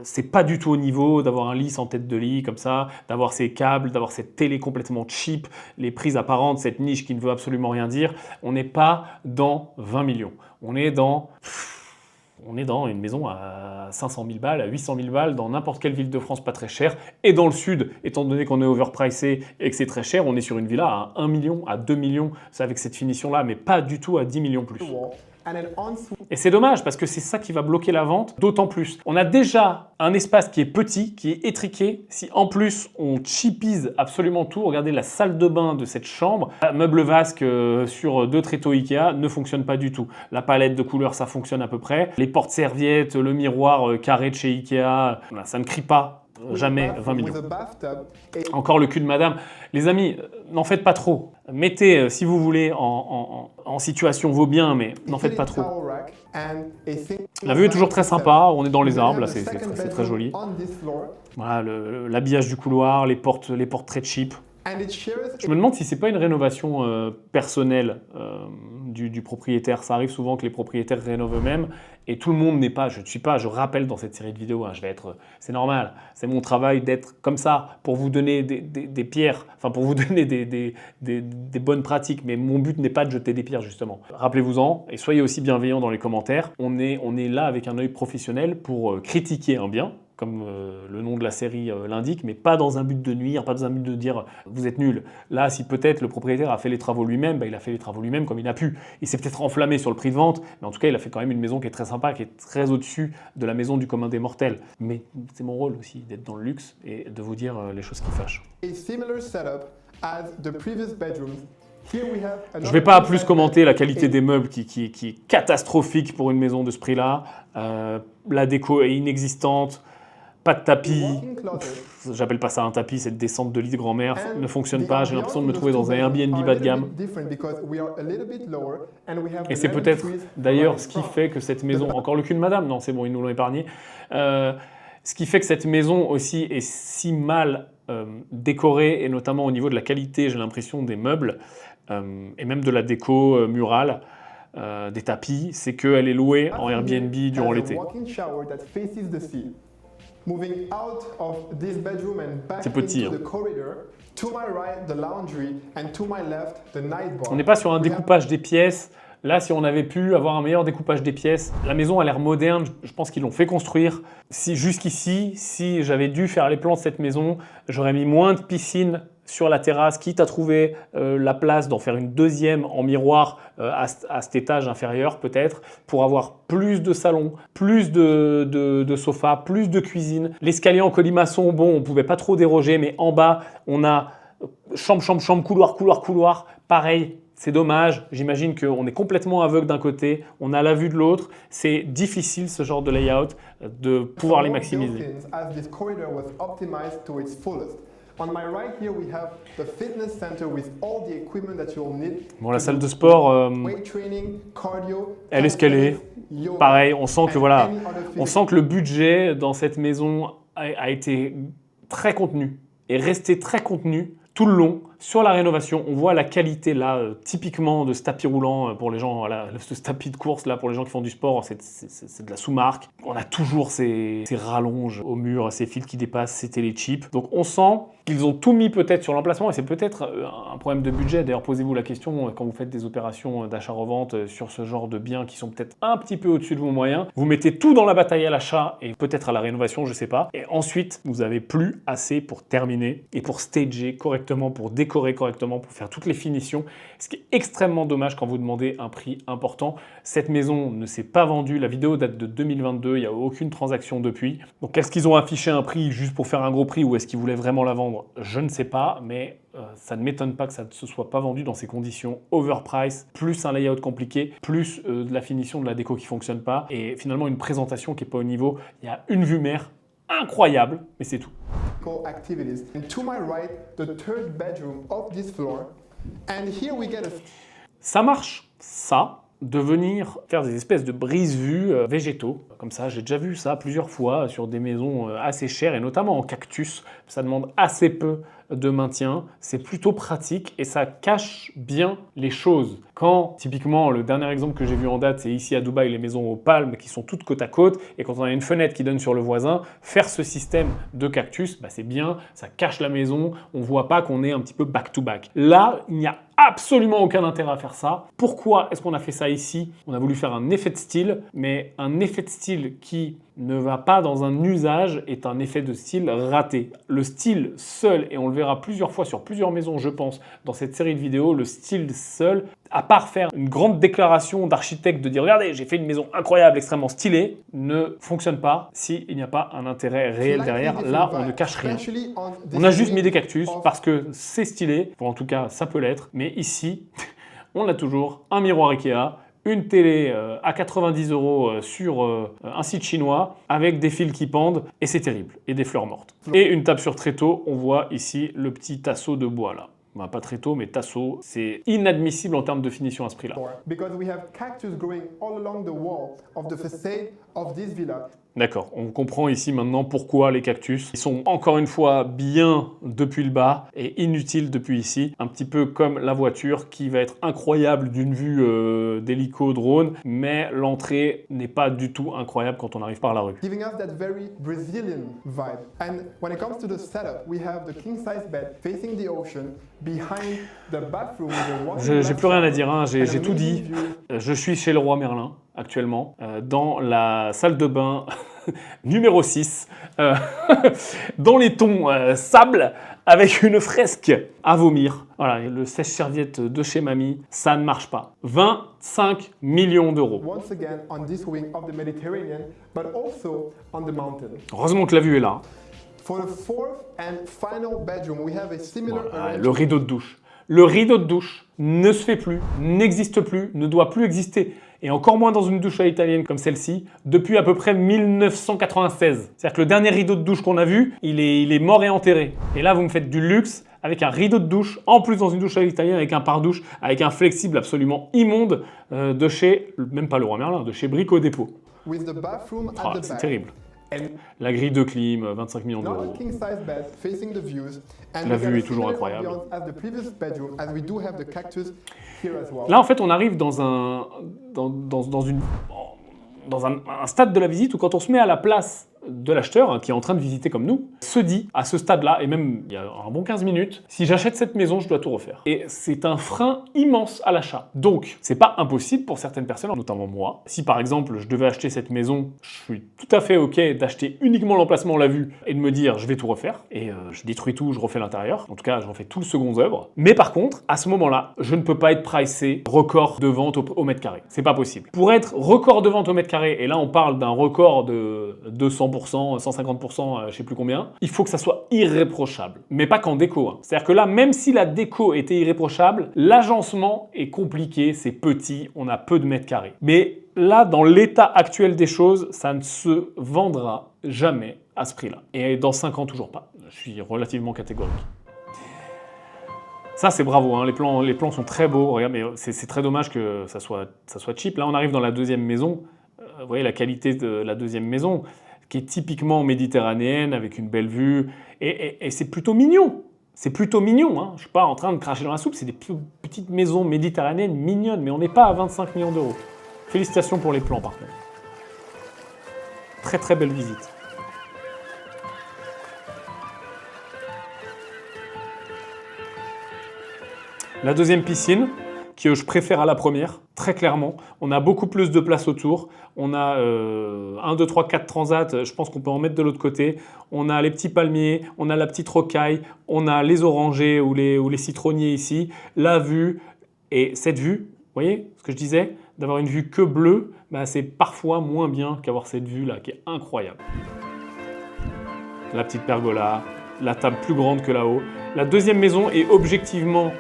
c'est pas du tout au niveau d'avoir un lit sans tête de lit comme ça, d'avoir ces câbles, d'avoir cette télé complètement cheap, les prises apparentes, cette niche qui ne veut absolument rien dire. On n'est pas dans 20 millions. On est dans une maison à 500 000 balles, à 800 000 balles, dans n'importe quelle ville de France pas très chère. Et dans le sud, étant donné qu'on est overpricé et que c'est très cher, on est sur une villa à 1 million, à 2 millions, c'est avec cette finition-là, mais pas du tout à 10 millions plus. Et c'est dommage parce que c'est ça qui va bloquer la vente d'autant plus. On a déjà un espace qui est petit, qui est étriqué. Si en plus on cheapise absolument tout, regardez la salle de bain de cette chambre. La meuble vasque sur 2 tréteaux Ikea ne fonctionne pas du tout. La palette de couleurs, ça fonctionne à peu près. Les portes-serviettes, le miroir carré de chez Ikea, ça ne crie pas. Jamais 20 millions. Encore le cul de madame. Les amis, n'en faites pas trop. Mettez, si vous voulez, en situation vos biens, mais n'en faites pas trop. La vue est toujours très sympa, on est dans les arbres, là c'est très joli. Voilà, l'habillage du couloir, les portes très cheap. Je me demande si c'est pas une rénovation personnelle du propriétaire. Ça arrive souvent que les propriétaires rénovent eux-mêmes et tout le monde n'est pas. Je rappelle dans cette série de vidéos, c'est normal, c'est mon travail d'être comme ça pour vous donner des pierres, enfin pour vous donner des bonnes pratiques. Mais mon but n'est pas de jeter des pierres justement. Rappelez-vous-en et soyez aussi bienveillants dans les commentaires. On est là avec un œil professionnel pour critiquer un bien, comme le nom de la série l'indique, mais pas dans un but de nuire, pas dans un but de dire « vous êtes nul ». Là, si peut-être le propriétaire a fait les travaux lui-même, il a fait les travaux lui-même comme il a pu. Il s'est peut-être enflammé sur le prix de vente, mais en tout cas, il a fait quand même une maison qui est très sympa, qui est très au-dessus de la maison du commun des mortels. Mais c'est mon rôle aussi d'être dans le luxe et de vous dire les choses qui fâchent. Je ne vais pas plus commenter la qualité des meubles qui est catastrophique pour une maison de ce prix-là. La déco est inexistante. Pas de tapis, j'appelle pas ça un tapis, cette descente de lit de grand-mère ne fonctionne pas, j'ai l'impression de me trouver dans un Airbnb bas de gamme. Et c'est peut-être d'ailleurs ce qui fait que cette maison, encore le cul de madame, non c'est bon, ils nous l'ont épargné, ce qui fait que cette maison aussi est si mal décorée, et notamment au niveau de la qualité, j'ai l'impression, des meubles, et même de la déco murale, des tapis, c'est qu'elle est louée en Airbnb durant l'été. C'est petit. Hein. On n'est pas sur un découpage des pièces. Là, si on avait pu avoir un meilleur découpage des pièces, la maison a l'air moderne. Je pense qu'ils l'ont fait construire. Jusqu'ici, si j'avais dû faire les plans de cette maison, j'aurais mis moins de piscine sur la terrasse, quitte à trouver la place d'en faire une deuxième en miroir à cet étage inférieur peut-être, pour avoir plus de salon, plus de sofas, plus de cuisine. L'escalier en colimaçon, bon, on ne pouvait pas trop déroger, mais en bas, on a chambre, couloir, pareil. C'est dommage, j'imagine qu'on est complètement aveugle d'un côté, on a la vue de l'autre. C'est difficile ce genre de layout de pouvoir les maximiser. Bon, la salle de sport, elle est escalée. Pareil, on sent que voilà, on sent que le budget dans cette maison a été très contenu et resté très contenu tout le long. Sur la rénovation, on voit la qualité là, typiquement de ce tapis roulant pour les gens, voilà, ce tapis de course là pour les gens qui font du sport, c'est de la sous-marque. On a toujours ces rallonges au mur, ces fils qui dépassent, ces téléchips. Donc on sent qu'ils ont tout mis peut-être sur l'emplacement et c'est peut-être un problème de budget. D'ailleurs, posez-vous la question quand vous faites des opérations d'achat-revente sur ce genre de biens qui sont peut-être un petit peu au-dessus de vos moyens. Vous mettez tout dans la bataille à l'achat et peut-être à la rénovation, je sais pas. Et ensuite, vous n'avez plus assez pour terminer et pour stager correctement, pour décorer correctement, pour faire toutes les finitions, ce qui est extrêmement dommage quand vous demandez un prix important. Cette maison ne s'est pas vendue, la vidéo date de 2022, il n'y a aucune transaction depuis. Donc est-ce qu'ils ont affiché un prix juste pour faire un gros prix ou est-ce qu'ils voulaient vraiment la vendre? Je ne sais pas, mais ça ne m'étonne pas que ça ne se soit pas vendu dans ces conditions overprice, plus un layout compliqué, plus de la finition, de la déco qui ne fonctionne pas et finalement une présentation qui n'est pas au niveau. Il y a une vue mer incroyable, mais c'est tout. Activities. And to my right, the third bedroom of this floor. And here we get a... Ça marche, ça, de venir faire des espèces de brise-vues végétaux. Comme ça, j'ai déjà vu ça plusieurs fois sur des maisons assez chères et notamment en cactus. Ça demande assez peu de maintien, c'est plutôt pratique et ça cache bien les choses. Quand, typiquement, le dernier exemple que j'ai vu en date, c'est ici à Dubaï, les maisons aux palmes qui sont toutes côte à côte et quand on a une fenêtre qui donne sur le voisin, faire ce système de cactus, bah, c'est bien, ça cache la maison, on ne voit pas qu'on est un petit peu back-to-back. Là, il n'y a absolument aucun intérêt à faire ça. Pourquoi est-ce qu'on a fait ça ici? On a voulu faire un effet de style, mais un effet de style qui ne va pas dans un usage est un effet de style raté. Le style seul, et on le verra plusieurs fois sur plusieurs maisons, je pense, dans cette série de vidéos, le style seul, à part faire une grande déclaration d'architecte de dire « Regardez, j'ai fait une maison incroyable, extrêmement stylée », ne fonctionne pas s'il n'y a pas un intérêt réel derrière. Là, on ne cache rien. On a juste mis des cactus parce que c'est stylé, ou en tout cas, ça peut l'être, mais ici, on a toujours un miroir Ikea, une télé à 90 € sur un site chinois avec des fils qui pendent et c'est terrible, et des fleurs mortes. Et une table sur tréteau, on voit ici le petit tasseau de bois là. Bah, pas tréteau, mais tasseau, c'est inadmissible en termes de finition à ce prix-là. D'accord, on comprend ici maintenant pourquoi les cactus ils sont encore une fois bien depuis le bas et inutiles depuis ici. Un petit peu comme la voiture qui va être incroyable d'une vue d'hélico drone, mais l'entrée n'est pas du tout incroyable quand on arrive par la rue. Giving us that very Brazilian vibe. And when it comes to the setup, we have the king size bed facing the ocean, behind the bathroom. J'ai plus rien à dire, hein. J'ai tout dit. Je suis chez le roi Merlin actuellement, dans la salle de bain numéro 6, dans les tons sable, avec une fresque à vomir. Voilà, le sèche-serviette de chez Mamie, ça ne marche pas. 25 millions d'euros. Heureusement que la vue est là. Voilà, le rideau de douche. Le rideau de douche ne se fait plus, n'existe plus, ne doit plus exister. Et encore moins dans une douche à l'italienne comme celle-ci, depuis à peu près 1996. C'est-à-dire que le dernier rideau de douche qu'on a vu, il est mort et enterré. Et là, vous me faites du luxe avec un rideau de douche, en plus dans une douche à l'italienne avec un pare-douche, avec un flexible absolument immonde de chez, même pas le Roi Merlin, de chez Brico Dépôt. C'est terrible. La grille de clim, 25 millions d'euros. La vue est toujours incroyable. Là, en fait, on arrive dans un stade de la visite où quand on se met à la place de l'acheteur hein, qui est en train de visiter comme nous se dit à ce stade-là, et même il y a un bon 15 minutes, si j'achète cette maison, je dois tout refaire. Et c'est un frein immense à l'achat. Donc, c'est pas impossible pour certaines personnes, notamment moi. Si par exemple, je devais acheter cette maison, je suis tout à fait OK d'acheter uniquement l'emplacement, on l'a vu, et de me dire, je vais tout refaire. Et je détruis tout, je refais l'intérieur. En tout cas, je refais tout le second œuvre. Mais par contre, à ce moment-là, je ne peux pas être pricé record de vente au mètre carré. C'est pas possible. Pour être record de vente au mètre carré, et là on parle d'un record de 200%, 150%, je sais plus combien, il faut que ça soit irréprochable. Mais pas qu'en déco. Hein. C'est-à-dire que là, même si la déco était irréprochable, l'agencement est compliqué, c'est petit, on a peu de mètres carrés. Mais là, dans l'état actuel des choses, ça ne se vendra jamais à ce prix-là. Et dans 5 ans, toujours pas. Je suis relativement catégorique. Ça, c'est bravo, hein. Les plans sont très beaux. Regarde, mais c'est très dommage que ça soit cheap. Là, on arrive dans la deuxième maison. Vous voyez la qualité de la deuxième maison, qui est typiquement méditerranéenne, avec une belle vue. Et c'est plutôt mignon. C'est plutôt mignon. Hein. Je ne suis pas en train de cracher dans la soupe. C'est des petites maisons méditerranéennes mignonnes. Mais on n'est pas à 25 millions d'euros. Félicitations pour les plans, par contre. Très, très belle visite. La deuxième piscine, que je préfère à la première, très clairement. On a beaucoup plus de place autour. On a 1, 2, 3, 4 transats. Je pense qu'on peut en mettre de l'autre côté. On a les petits palmiers, on a la petite rocaille, on a les orangers ou les citronniers ici. La vue, et cette vue, vous voyez ce que je disais, d'avoir une vue que bleue, bah, c'est parfois moins bien qu'avoir cette vue-là, qui est incroyable. La petite pergola, la table plus grande que là-haut. La deuxième maison est objectivement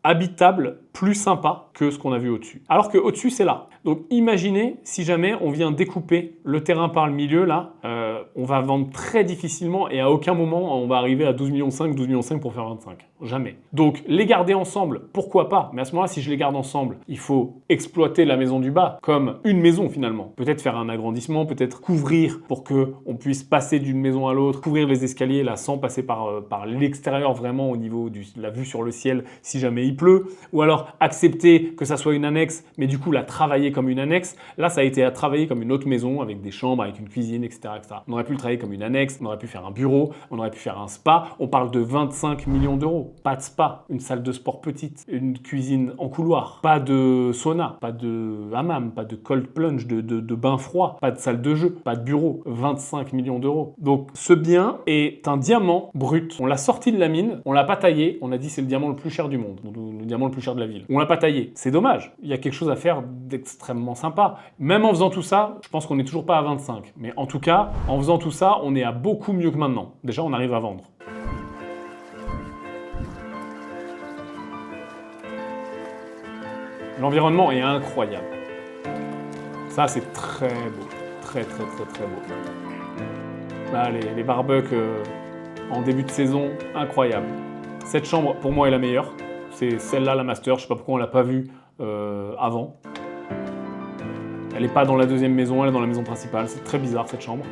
habitable, plus sympa que ce qu'on a vu au-dessus. Alors que au-dessus, c'est là. Donc imaginez si jamais on vient découper le terrain par le milieu, là, on va vendre très difficilement et à aucun moment on va arriver à 12,5 millions, 12,5 millions pour faire 25. Jamais. Donc les garder ensemble, pourquoi pas? Mais à ce moment-là, si je les garde ensemble, il faut exploiter la maison du bas comme une maison finalement. Peut-être faire un agrandissement, peut-être couvrir pour qu'on puisse passer d'une maison à l'autre, couvrir les escaliers là sans passer par l'extérieur vraiment au niveau de la vue sur le ciel si jamais il pleut. Ou alors accepter que ça soit une annexe, mais du coup la travailler comme une annexe. Là, ça a été à travailler comme une autre maison avec des chambres, avec une cuisine, etc., etc. On aurait pu le travailler comme une annexe, on aurait pu faire un bureau, on aurait pu faire un spa. On parle de 25 millions d'euros. Pas de spa, une salle de sport petite, une cuisine en couloir, pas de sauna, pas de hammam, pas de cold plunge, de bain froid, pas de salle de jeu, pas de bureau. 25 millions d'euros. Donc ce bien est un diamant brut. On l'a sorti de la mine, on l'a pas taillé, on a dit c'est le diamant le plus cher du monde, le diamant le plus cher de la ville. On l'a pas taillé. C'est dommage. Il y a quelque chose à faire d'extrêmement sympa. Même en faisant tout ça, je pense qu'on n'est toujours pas à 25. Mais en tout cas, en faisant tout ça, on est à beaucoup mieux que maintenant. Déjà, on arrive à vendre. L'environnement est incroyable. Ça, c'est très beau. Très, très, très, très beau. Là, les barbecues en début de saison, incroyable. Cette chambre, pour moi, est la meilleure. C'est celle-là, la master. Je ne sais pas pourquoi on ne l'a pas vue avant. Elle n'est pas dans la deuxième maison, elle est dans la maison principale. C'est très bizarre, cette chambre.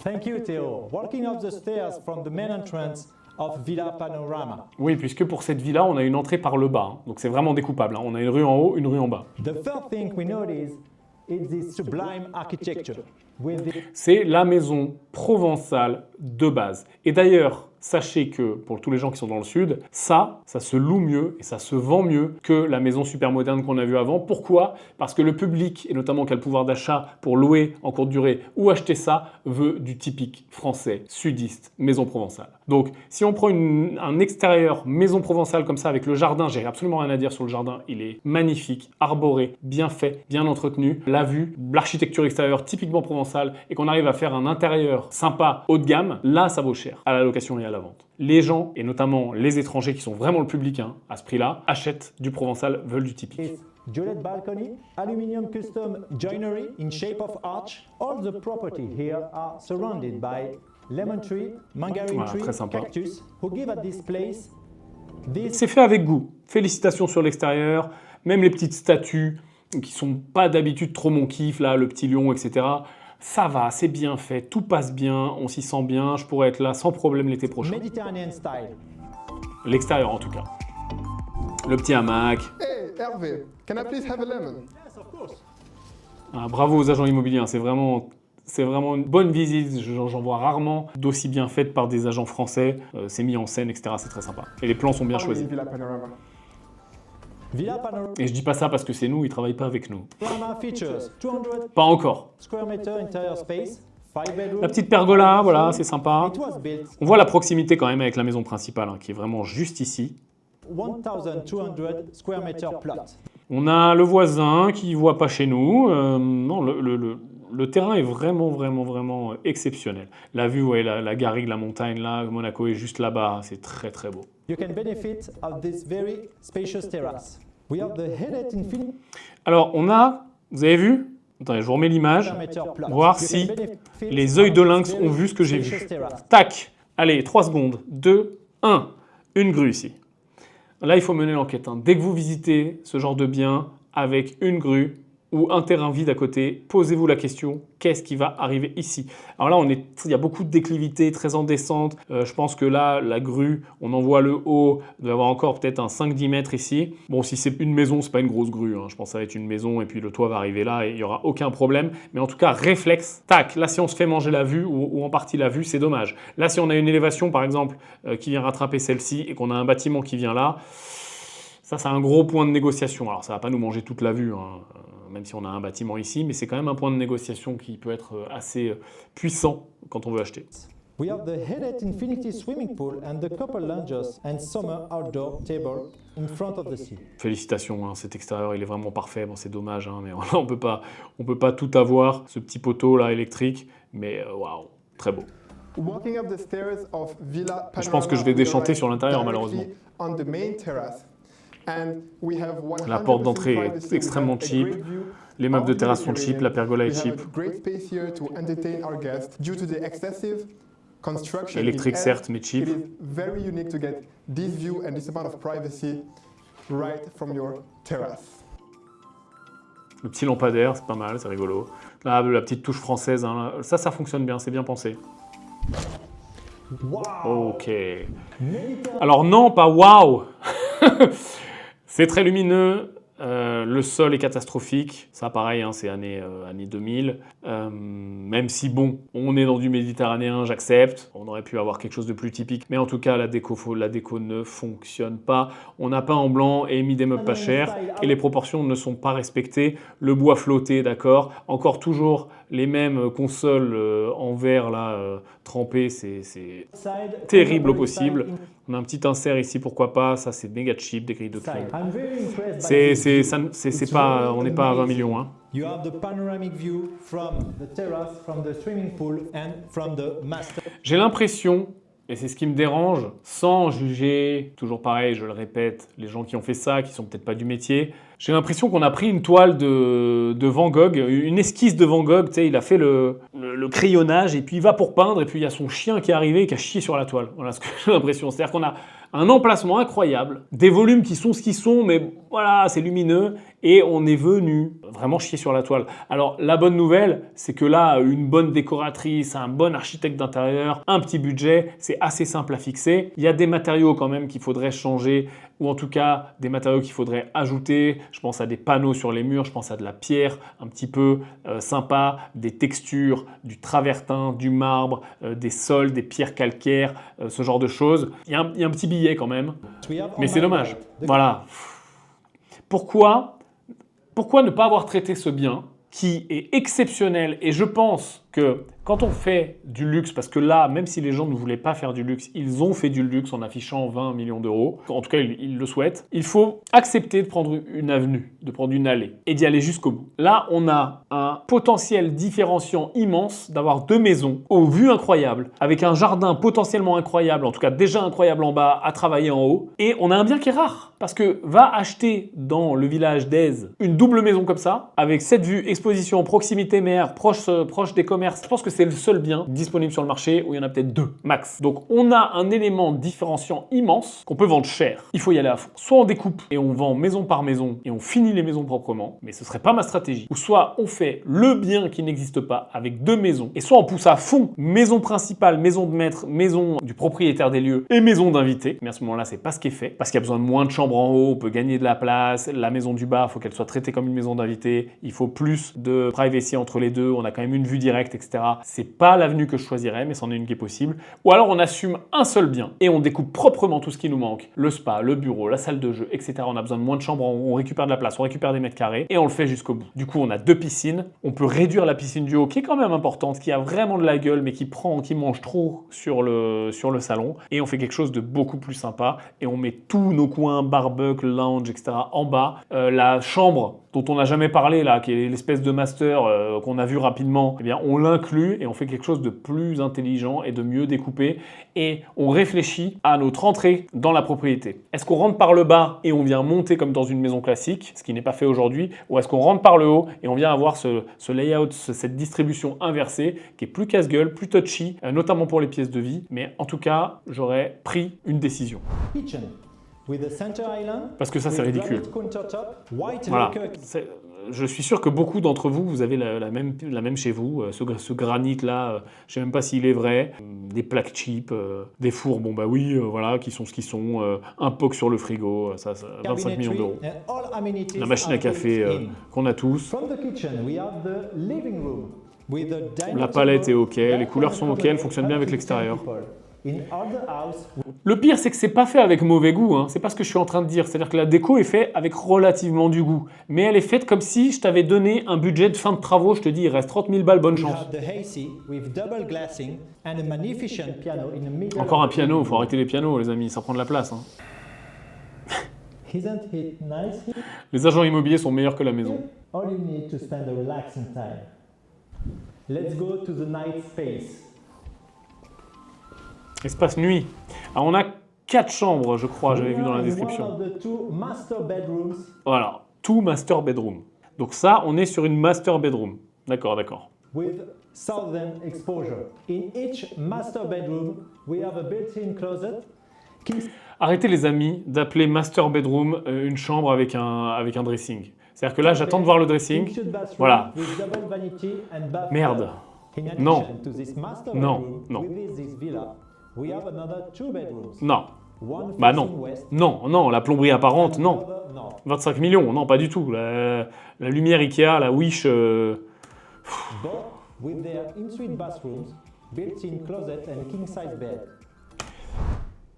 Thank you, Theo. Walking up the stairs from the main entrance of Villa Panorama. Oui, puisque pour cette villa, on a une entrée par le bas. Hein. Donc c'est vraiment découpable. Hein. On a une rue en haut, une rue en bas. The first thing we notice is this sublime architecture. C'est la maison provençale de base. Et d'ailleurs, sachez que pour tous les gens qui sont dans le sud, ça se loue mieux et ça se vend mieux que la maison super moderne qu'on a vue avant. Pourquoi? Parce que le public, et notamment qui a le pouvoir d'achat pour louer en courte durée ou acheter ça, veut du typique français, sudiste, maison provençale. Donc, si on prend un extérieur maison provençale comme ça avec le jardin, j'ai absolument rien à dire sur le jardin, il est magnifique, arboré, bien fait, bien entretenu. La vue, l'architecture extérieure typiquement provençale et qu'on arrive à faire un intérieur sympa, haut de gamme, là, ça vaut cher à la location et à la vente. Les gens, et notamment les étrangers qui sont vraiment le public à ce prix-là, achètent du provençal, veulent du typique. Jolette balcony, aluminium custom joinery in shape of arch. All the property here are surrounded by lemon tree, mangarine tree, cactus, who give at this place this... C'est fait avec goût. Félicitations sur l'extérieur, même les petites statues qui sont pas d'habitude trop mon kiff, là, le petit lion, etc. Ça va, c'est bien fait, tout passe bien, on s'y sent bien, je pourrais être là sans problème l'été prochain. Mediterranean style. L'extérieur en tout cas. Le petit hamac. Hey, Hervé, can I please have a lemon? Yes, of course. Ah, bravo aux agents immobiliers, hein, c'est vraiment C'est vraiment une bonne visite, j'en vois rarement d'aussi bien faite par des agents français. C'est mis en scène, etc. C'est très sympa. Et les plans sont bien choisis. Villa Panorama Et je dis pas ça parce que c'est nous, ils travaillent pas avec nous. features 200 Pas encore. square meter interior space, 5 bedrooms. La petite pergola, voilà, c'est sympa. It was built On voit la proximité quand même avec la maison principale, hein, qui est vraiment juste ici. 1,200 square meter plot. On a le voisin qui ne voit pas chez nous. Non, le terrain est vraiment exceptionnel. La vue, ouais, la garrigue, la montagne, là, Monaco est juste là-bas. C'est très très beau. You can benefit of this very spacious terrace. We have the headed infinity Alors, on a, vous avez vu? Attendez, je vous remets l'image. Voir si les œils de lynx ont vu ce que j'ai vu. Tac. Allez, 3 secondes. 2, 1. Une grue ici. Là, il faut mener l'enquête. Hein. Dès que vous visitez ce genre de bien avec une grue ou un terrain vide à côté, posez-vous la question, qu'est-ce qui va arriver ici? Alors là, il y a beaucoup de déclivités très en descente. Je pense que là, la grue, on en voit le haut, il doit y avoir encore peut-être un 5-10 mètres ici. Bon, si c'est une maison, c'est pas une grosse grue. Hein. Je pense que ça va être une maison et puis le toit va arriver là et il n'y aura aucun problème. Mais en tout cas, réflexe, tac, là, si on se fait manger la vue ou en partie la vue, c'est dommage. Là, si on a une élévation, par exemple, qui vient rattraper celle-ci et qu'on a un bâtiment qui vient là, ça, c'est un gros point de négociation. Alors, ça ne va pas nous manger toute la vue, hein, même si on a un bâtiment ici, mais c'est quand même un point de négociation qui peut être assez puissant quand on veut acheter. We have the headed infinity swimming pool and the couple lounges and summer outdoor table in front of the sea. Félicitations, hein, cet extérieur, il est vraiment parfait. Bon, c'est dommage, hein, mais on peut pas tout avoir. Ce petit poteau là électrique, mais waouh, très beau. Walking up the stairs of Villa Je pense que je vais déchanter sur l'intérieur, malheureusement. On the main terrace. La porte d'entrée est extrêmement cheap. Les meubles de terrasse sont cheap, la pergola est cheap. Électrique certes, mais cheap. Le petit lampadaire, c'est pas mal, c'est rigolo. Là, la petite touche française, hein, ça fonctionne bien, c'est bien pensé. Wow. Ok. Alors non, pas waouh. C'est très lumineux, le sol est catastrophique, ça pareil, hein, c'est année 2000. Même si bon, on est dans du méditerranéen, j'accepte, on aurait pu avoir quelque chose de plus typique, mais en tout cas la déco ne fonctionne pas. On a peint en blanc et mis des meubles pas chers, et les proportions ne sont pas respectées. Le bois flotté, d'accord, encore toujours les mêmes consoles en verre là, trempées, c'est terrible au possible. On a un petit insert ici, pourquoi pas, ça c'est méga cheap, des grilles de crin. C'est pas, on n'est pas à 20 millions. Hein. You have the panoramic view from the terrace, from the swimming pool and from the master. J'ai l'impression, et c'est ce qui me dérange, sans juger, toujours pareil, je le répète, les gens qui ont fait ça, qui sont peut-être pas du métier, j'ai l'impression qu'on a pris une toile de Van Gogh, une esquisse de Van Gogh, tu sais, il a fait le crayonnage et puis il va pour peindre et puis il y a son chien qui est arrivé et qui a chié sur la toile. Voilà ce que j'ai l'impression. C'est-à-dire qu'on a un emplacement incroyable, des volumes qui sont ce qu'ils sont, mais voilà, c'est lumineux et on est venu vraiment chier sur la toile. Alors la bonne nouvelle, c'est que là, une bonne décoratrice, un bon architecte d'intérieur, un petit budget, c'est assez simple à fixer. Il y a des matériaux quand même qu'il faudrait changer, ou en tout cas des matériaux qu'il faudrait ajouter. Je pense à des panneaux sur les murs, je pense à de la pierre un petit peu sympa, des textures, du travertin, du marbre, des sols, des pierres calcaires, ce genre de choses. Il y a un petit billet quand même, mais c'est dommage. Voilà. Pourquoi ne pas avoir traité ce bien qui est exceptionnel? Et je pense que quand on fait du luxe, parce que là, même si les gens ne voulaient pas faire du luxe, ils ont fait du luxe en affichant 20 millions d'euros. En tout cas, ils le souhaitent. Il faut accepter de prendre une avenue, de prendre une allée et d'y aller jusqu'au bout. Là, on a un potentiel différenciant immense d'avoir 2 maisons aux vues incroyables, avec un jardin potentiellement incroyable, en tout cas déjà incroyable en bas, à travailler en haut. Et on a un bien qui est rare. Parce que va acheter dans le village d'Aise une double maison comme ça, avec cette vue, exposition, proximité mer, proche des commerces. Je pense que c'est le seul bien disponible sur le marché où il y en a peut-être 2 max. Donc on a un élément différenciant immense qu'on peut vendre cher. Il faut y aller à fond. Soit on découpe et on vend maison par maison et on finit les maisons proprement, mais ce serait pas ma stratégie. Ou soit on fait le bien qui n'existe pas avec 2 maisons, et soit on pousse à fond maison principale, maison de maître, maison du propriétaire des lieux et maison d'invité. Mais à ce moment-là, c'est pas ce qui est fait parce qu'il y a besoin de moins de chambres en haut, on peut gagner de la place. La maison du bas, il faut qu'elle soit traitée comme une maison d'invité. Il faut plus de privacy entre les deux. On a quand même une vue directe etc. C'est pas l'avenue que je choisirais, mais c'en est une qui est possible. Ou alors on assume un seul bien et on découpe proprement tout ce qui nous manque. Le spa, le bureau, la salle de jeu, etc. On a besoin de moins de chambres, on récupère de la place, on récupère des mètres carrés et on le fait jusqu'au bout. Du coup, on a 2 piscines. On peut réduire la piscine du haut, qui est quand même importante, qui a vraiment de la gueule, mais qui mange trop sur le salon. Et on fait quelque chose de beaucoup plus sympa. Et on met tous nos coins, barbecue, lounge, etc. en bas. La chambre dont on n'a jamais parlé, là, qui est l'espèce de master qu'on a vu rapidement, eh bien, on l'inclut et on fait quelque chose de plus intelligent et de mieux découpé. Et on réfléchit à notre entrée dans la propriété. Est-ce qu'on rentre par le bas et on vient monter comme dans une maison classique, ce qui n'est pas fait aujourd'hui, ou est-ce qu'on rentre par le haut et on vient avoir ce layout, cette distribution inversée qui est plus casse-gueule, plus touchy, notamment pour les pièces de vie. Mais en tout cas, j'aurais pris une décision. Kitchen. With a center island, parce que ça, c'est ridicule. White voilà. Je suis sûr que beaucoup d'entre vous, vous avez la même chez vous. Ce granit-là, je ne sais même pas s'il est vrai. Des plaques cheap, des fours, bon bah oui, voilà, qui sont ce qu'ils sont. Un POC sur le frigo, ça 25 millions d'euros. La machine à café qu'on a tous. La palette est OK, les couleurs sont OK, elles fonctionnent bien avec l'extérieur. Le pire, c'est que c'est pas fait avec mauvais goût, hein. C'est pas ce que je suis en train de dire. C'est-à-dire que la déco est faite avec relativement du goût. Mais elle est faite comme si je t'avais donné un budget de fin de travaux. Je te dis, il reste 30 000 balles, bonne chance. Encore un piano, il faut arrêter les pianos, les amis, ça prend de la place. Hein. Les agents immobiliers sont meilleurs que la maison. Let's go to the night space. Espace nuit. Alors on a 4 chambres, je crois, j'avais vu dans la description. Voilà, 2 master bedroom. Donc ça, on est sur une master bedroom. D'accord, d'accord. With southern exposure. In each master bedroom, we have a built-in closet. Arrêtez les amis d'appeler master bedroom une chambre avec un dressing. C'est-à-dire que là, j'attends de voir le dressing. Voilà. Merde. Non. Non. Non. Non. Bah non. Non, non, la plomberie apparente, non. 25 millions, non, pas du tout. La lumière Ikea, la Wish...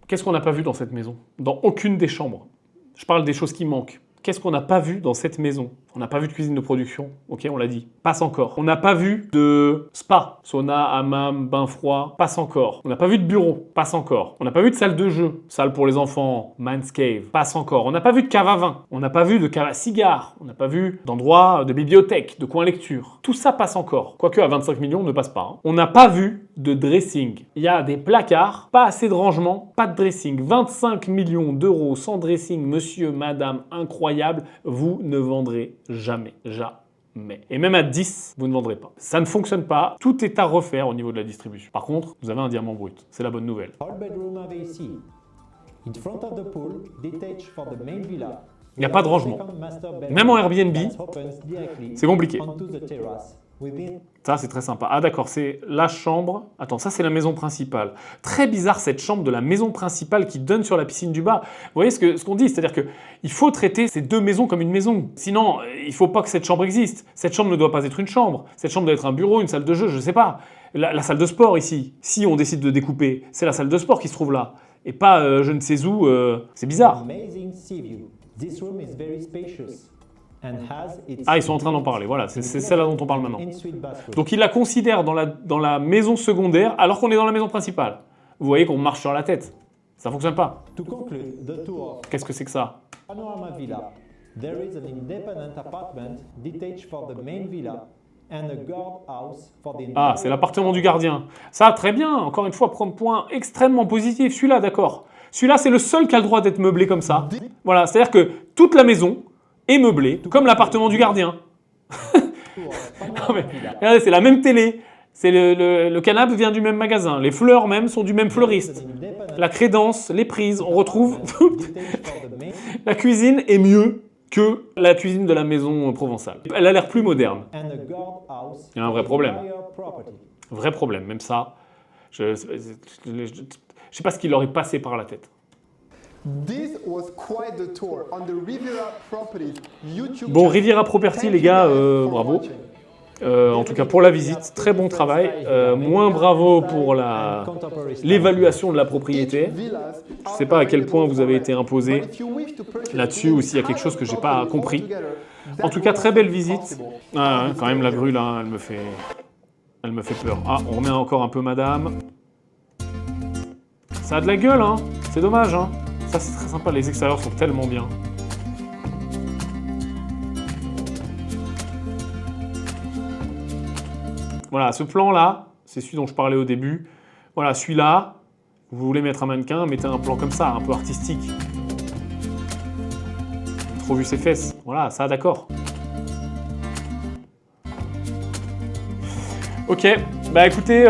Qu'est-ce qu'on n'a pas vu dans cette maison? Dans aucune des chambres. Je parle des choses qui manquent. Qu'est-ce qu'on n'a pas vu dans cette maison? On n'a pas vu de cuisine de production, ok, on l'a dit. Passe encore. On n'a pas vu de spa, sauna, hammam, bain froid, passe encore. On n'a pas vu de bureau, passe encore. On n'a pas vu de salle de jeu, salle pour les enfants, man's cave, passe encore. On n'a pas vu de cave à vin, on n'a pas vu de cave à cigares, on n'a pas vu d'endroit de bibliothèque, de coin lecture. Tout ça passe encore. Quoique à 25 millions, ne passe pas. Hein. On n'a pas vu de dressing. Il y a des placards, pas assez de rangement, pas de dressing. 25 millions d'euros sans dressing, monsieur, madame, incroyable, vous ne vendrez jamais. Jamais. Et même à 10, vous ne vendrez pas. Ça ne fonctionne pas. Tout est à refaire au niveau de la distribution. Par contre, vous avez un diamant brut. C'est la bonne nouvelle. Il n'y a pas de rangement. Même en Airbnb, c'est compliqué. Ça, c'est très sympa. Ah d'accord, c'est la chambre. Attends, ça, c'est la maison principale. Très bizarre, cette chambre de la maison principale qui donne sur la piscine du bas. Vous voyez ce qu'on dit? C'est-à-dire qu'il faut traiter ces 2 maisons comme une maison. Sinon, il ne faut pas que cette chambre existe. Cette chambre ne doit pas être une chambre. Cette chambre doit être un bureau, une salle de jeu, je ne sais pas. La salle de sport ici, si on décide de découper, c'est la salle de sport qui se trouve là. Et pas je ne sais où. C'est bizarre. Ah, ils sont en train d'en parler, voilà, c'est celle-là dont on parle maintenant. Donc ils la considèrent dans la maison secondaire alors qu'on est dans la maison principale. Vous voyez qu'on marche sur la tête. Ça ne fonctionne pas. Qu'est-ce que c'est que ça? Ah, c'est l'appartement du gardien. Ça, très bien, encore une fois, point extrêmement positif. Celui-là, d'accord. Celui-là, c'est le seul qui a le droit d'être meublé comme ça. Voilà, c'est-à-dire que toute la maison est meublée, comme l'appartement du gardien. Non, mais, regardez, c'est la même télé. Le canapé vient du même magasin. Les fleurs même sont du même fleuriste. La crédence, les prises, on retrouve... La cuisine est mieux que la cuisine de la maison provençale. Elle a l'air plus moderne. Il y a un vrai problème. Vrai problème, même ça. Je ne sais pas ce qui leur est passé par la tête. Bon, Riviera Property, les gars, bravo. En tout cas pour la visite, très bon travail. Moins bravo pour l'évaluation de la propriété. Je ne sais pas à quel point vous avez été imposé là-dessus ou s'il y a quelque chose que je n'ai pas compris. En tout cas, très belle visite. Ah, quand même la grue là, elle me fait peur. Ah, on remet encore un peu madame. Ça a de la gueule, hein. C'est dommage, hein. Ça, c'est très sympa. Les extérieurs sont tellement bien. Voilà, ce plan-là, c'est celui dont je parlais au début. Voilà, celui-là, vous voulez mettre un mannequin, mettez un plan comme ça, un peu artistique. Trop vu ses fesses. Voilà, ça, d'accord. Ok, bah écoutez,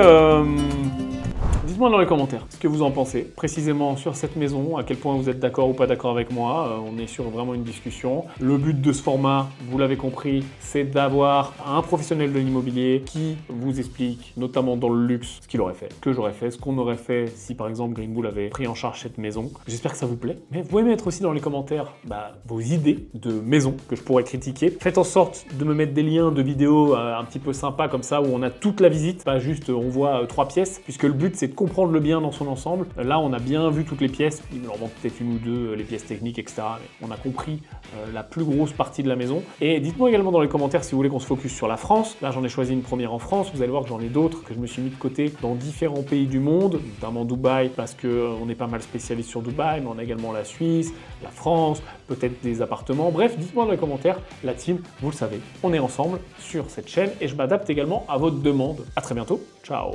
dites-moi dans les commentaires ce que vous en pensez, précisément sur cette maison, à quel point vous êtes d'accord ou pas d'accord avec moi. On est sur vraiment une discussion. Le but de ce format, vous l'avez compris, c'est d'avoir un professionnel de l'immobilier qui vous explique, notamment dans le luxe, ce qu'il aurait fait, ce que j'aurais fait, ce qu'on aurait fait si par exemple Green Bull avait pris en charge cette maison. J'espère que ça vous plaît. Mais vous pouvez mettre aussi dans les commentaires vos idées de maisons que je pourrais critiquer. Faites en sorte de me mettre des liens de vidéos un petit peu sympas comme ça, où on a toute la visite, pas juste on voit 3 pièces, puisque le but c'est de comprendre le bien dans son ensemble. Là, on a bien vu toutes les pièces, il me en manque peut-être une ou deux, les pièces techniques, etc. Mais on a compris la plus grosse partie de la maison. Et dites-moi également dans les commentaires si vous voulez qu'on se focus sur la France. Là, j'en ai choisi une première en France. Vous allez voir que j'en ai d'autres que je me suis mis de côté dans différents pays du monde, notamment Dubaï, parce qu'on est pas mal spécialiste sur Dubaï, mais on a également la Suisse, la France, peut-être des appartements. Bref, dites-moi dans les commentaires. La team, vous le savez, on est ensemble sur cette chaîne et je m'adapte également à votre demande. À très bientôt. Ciao!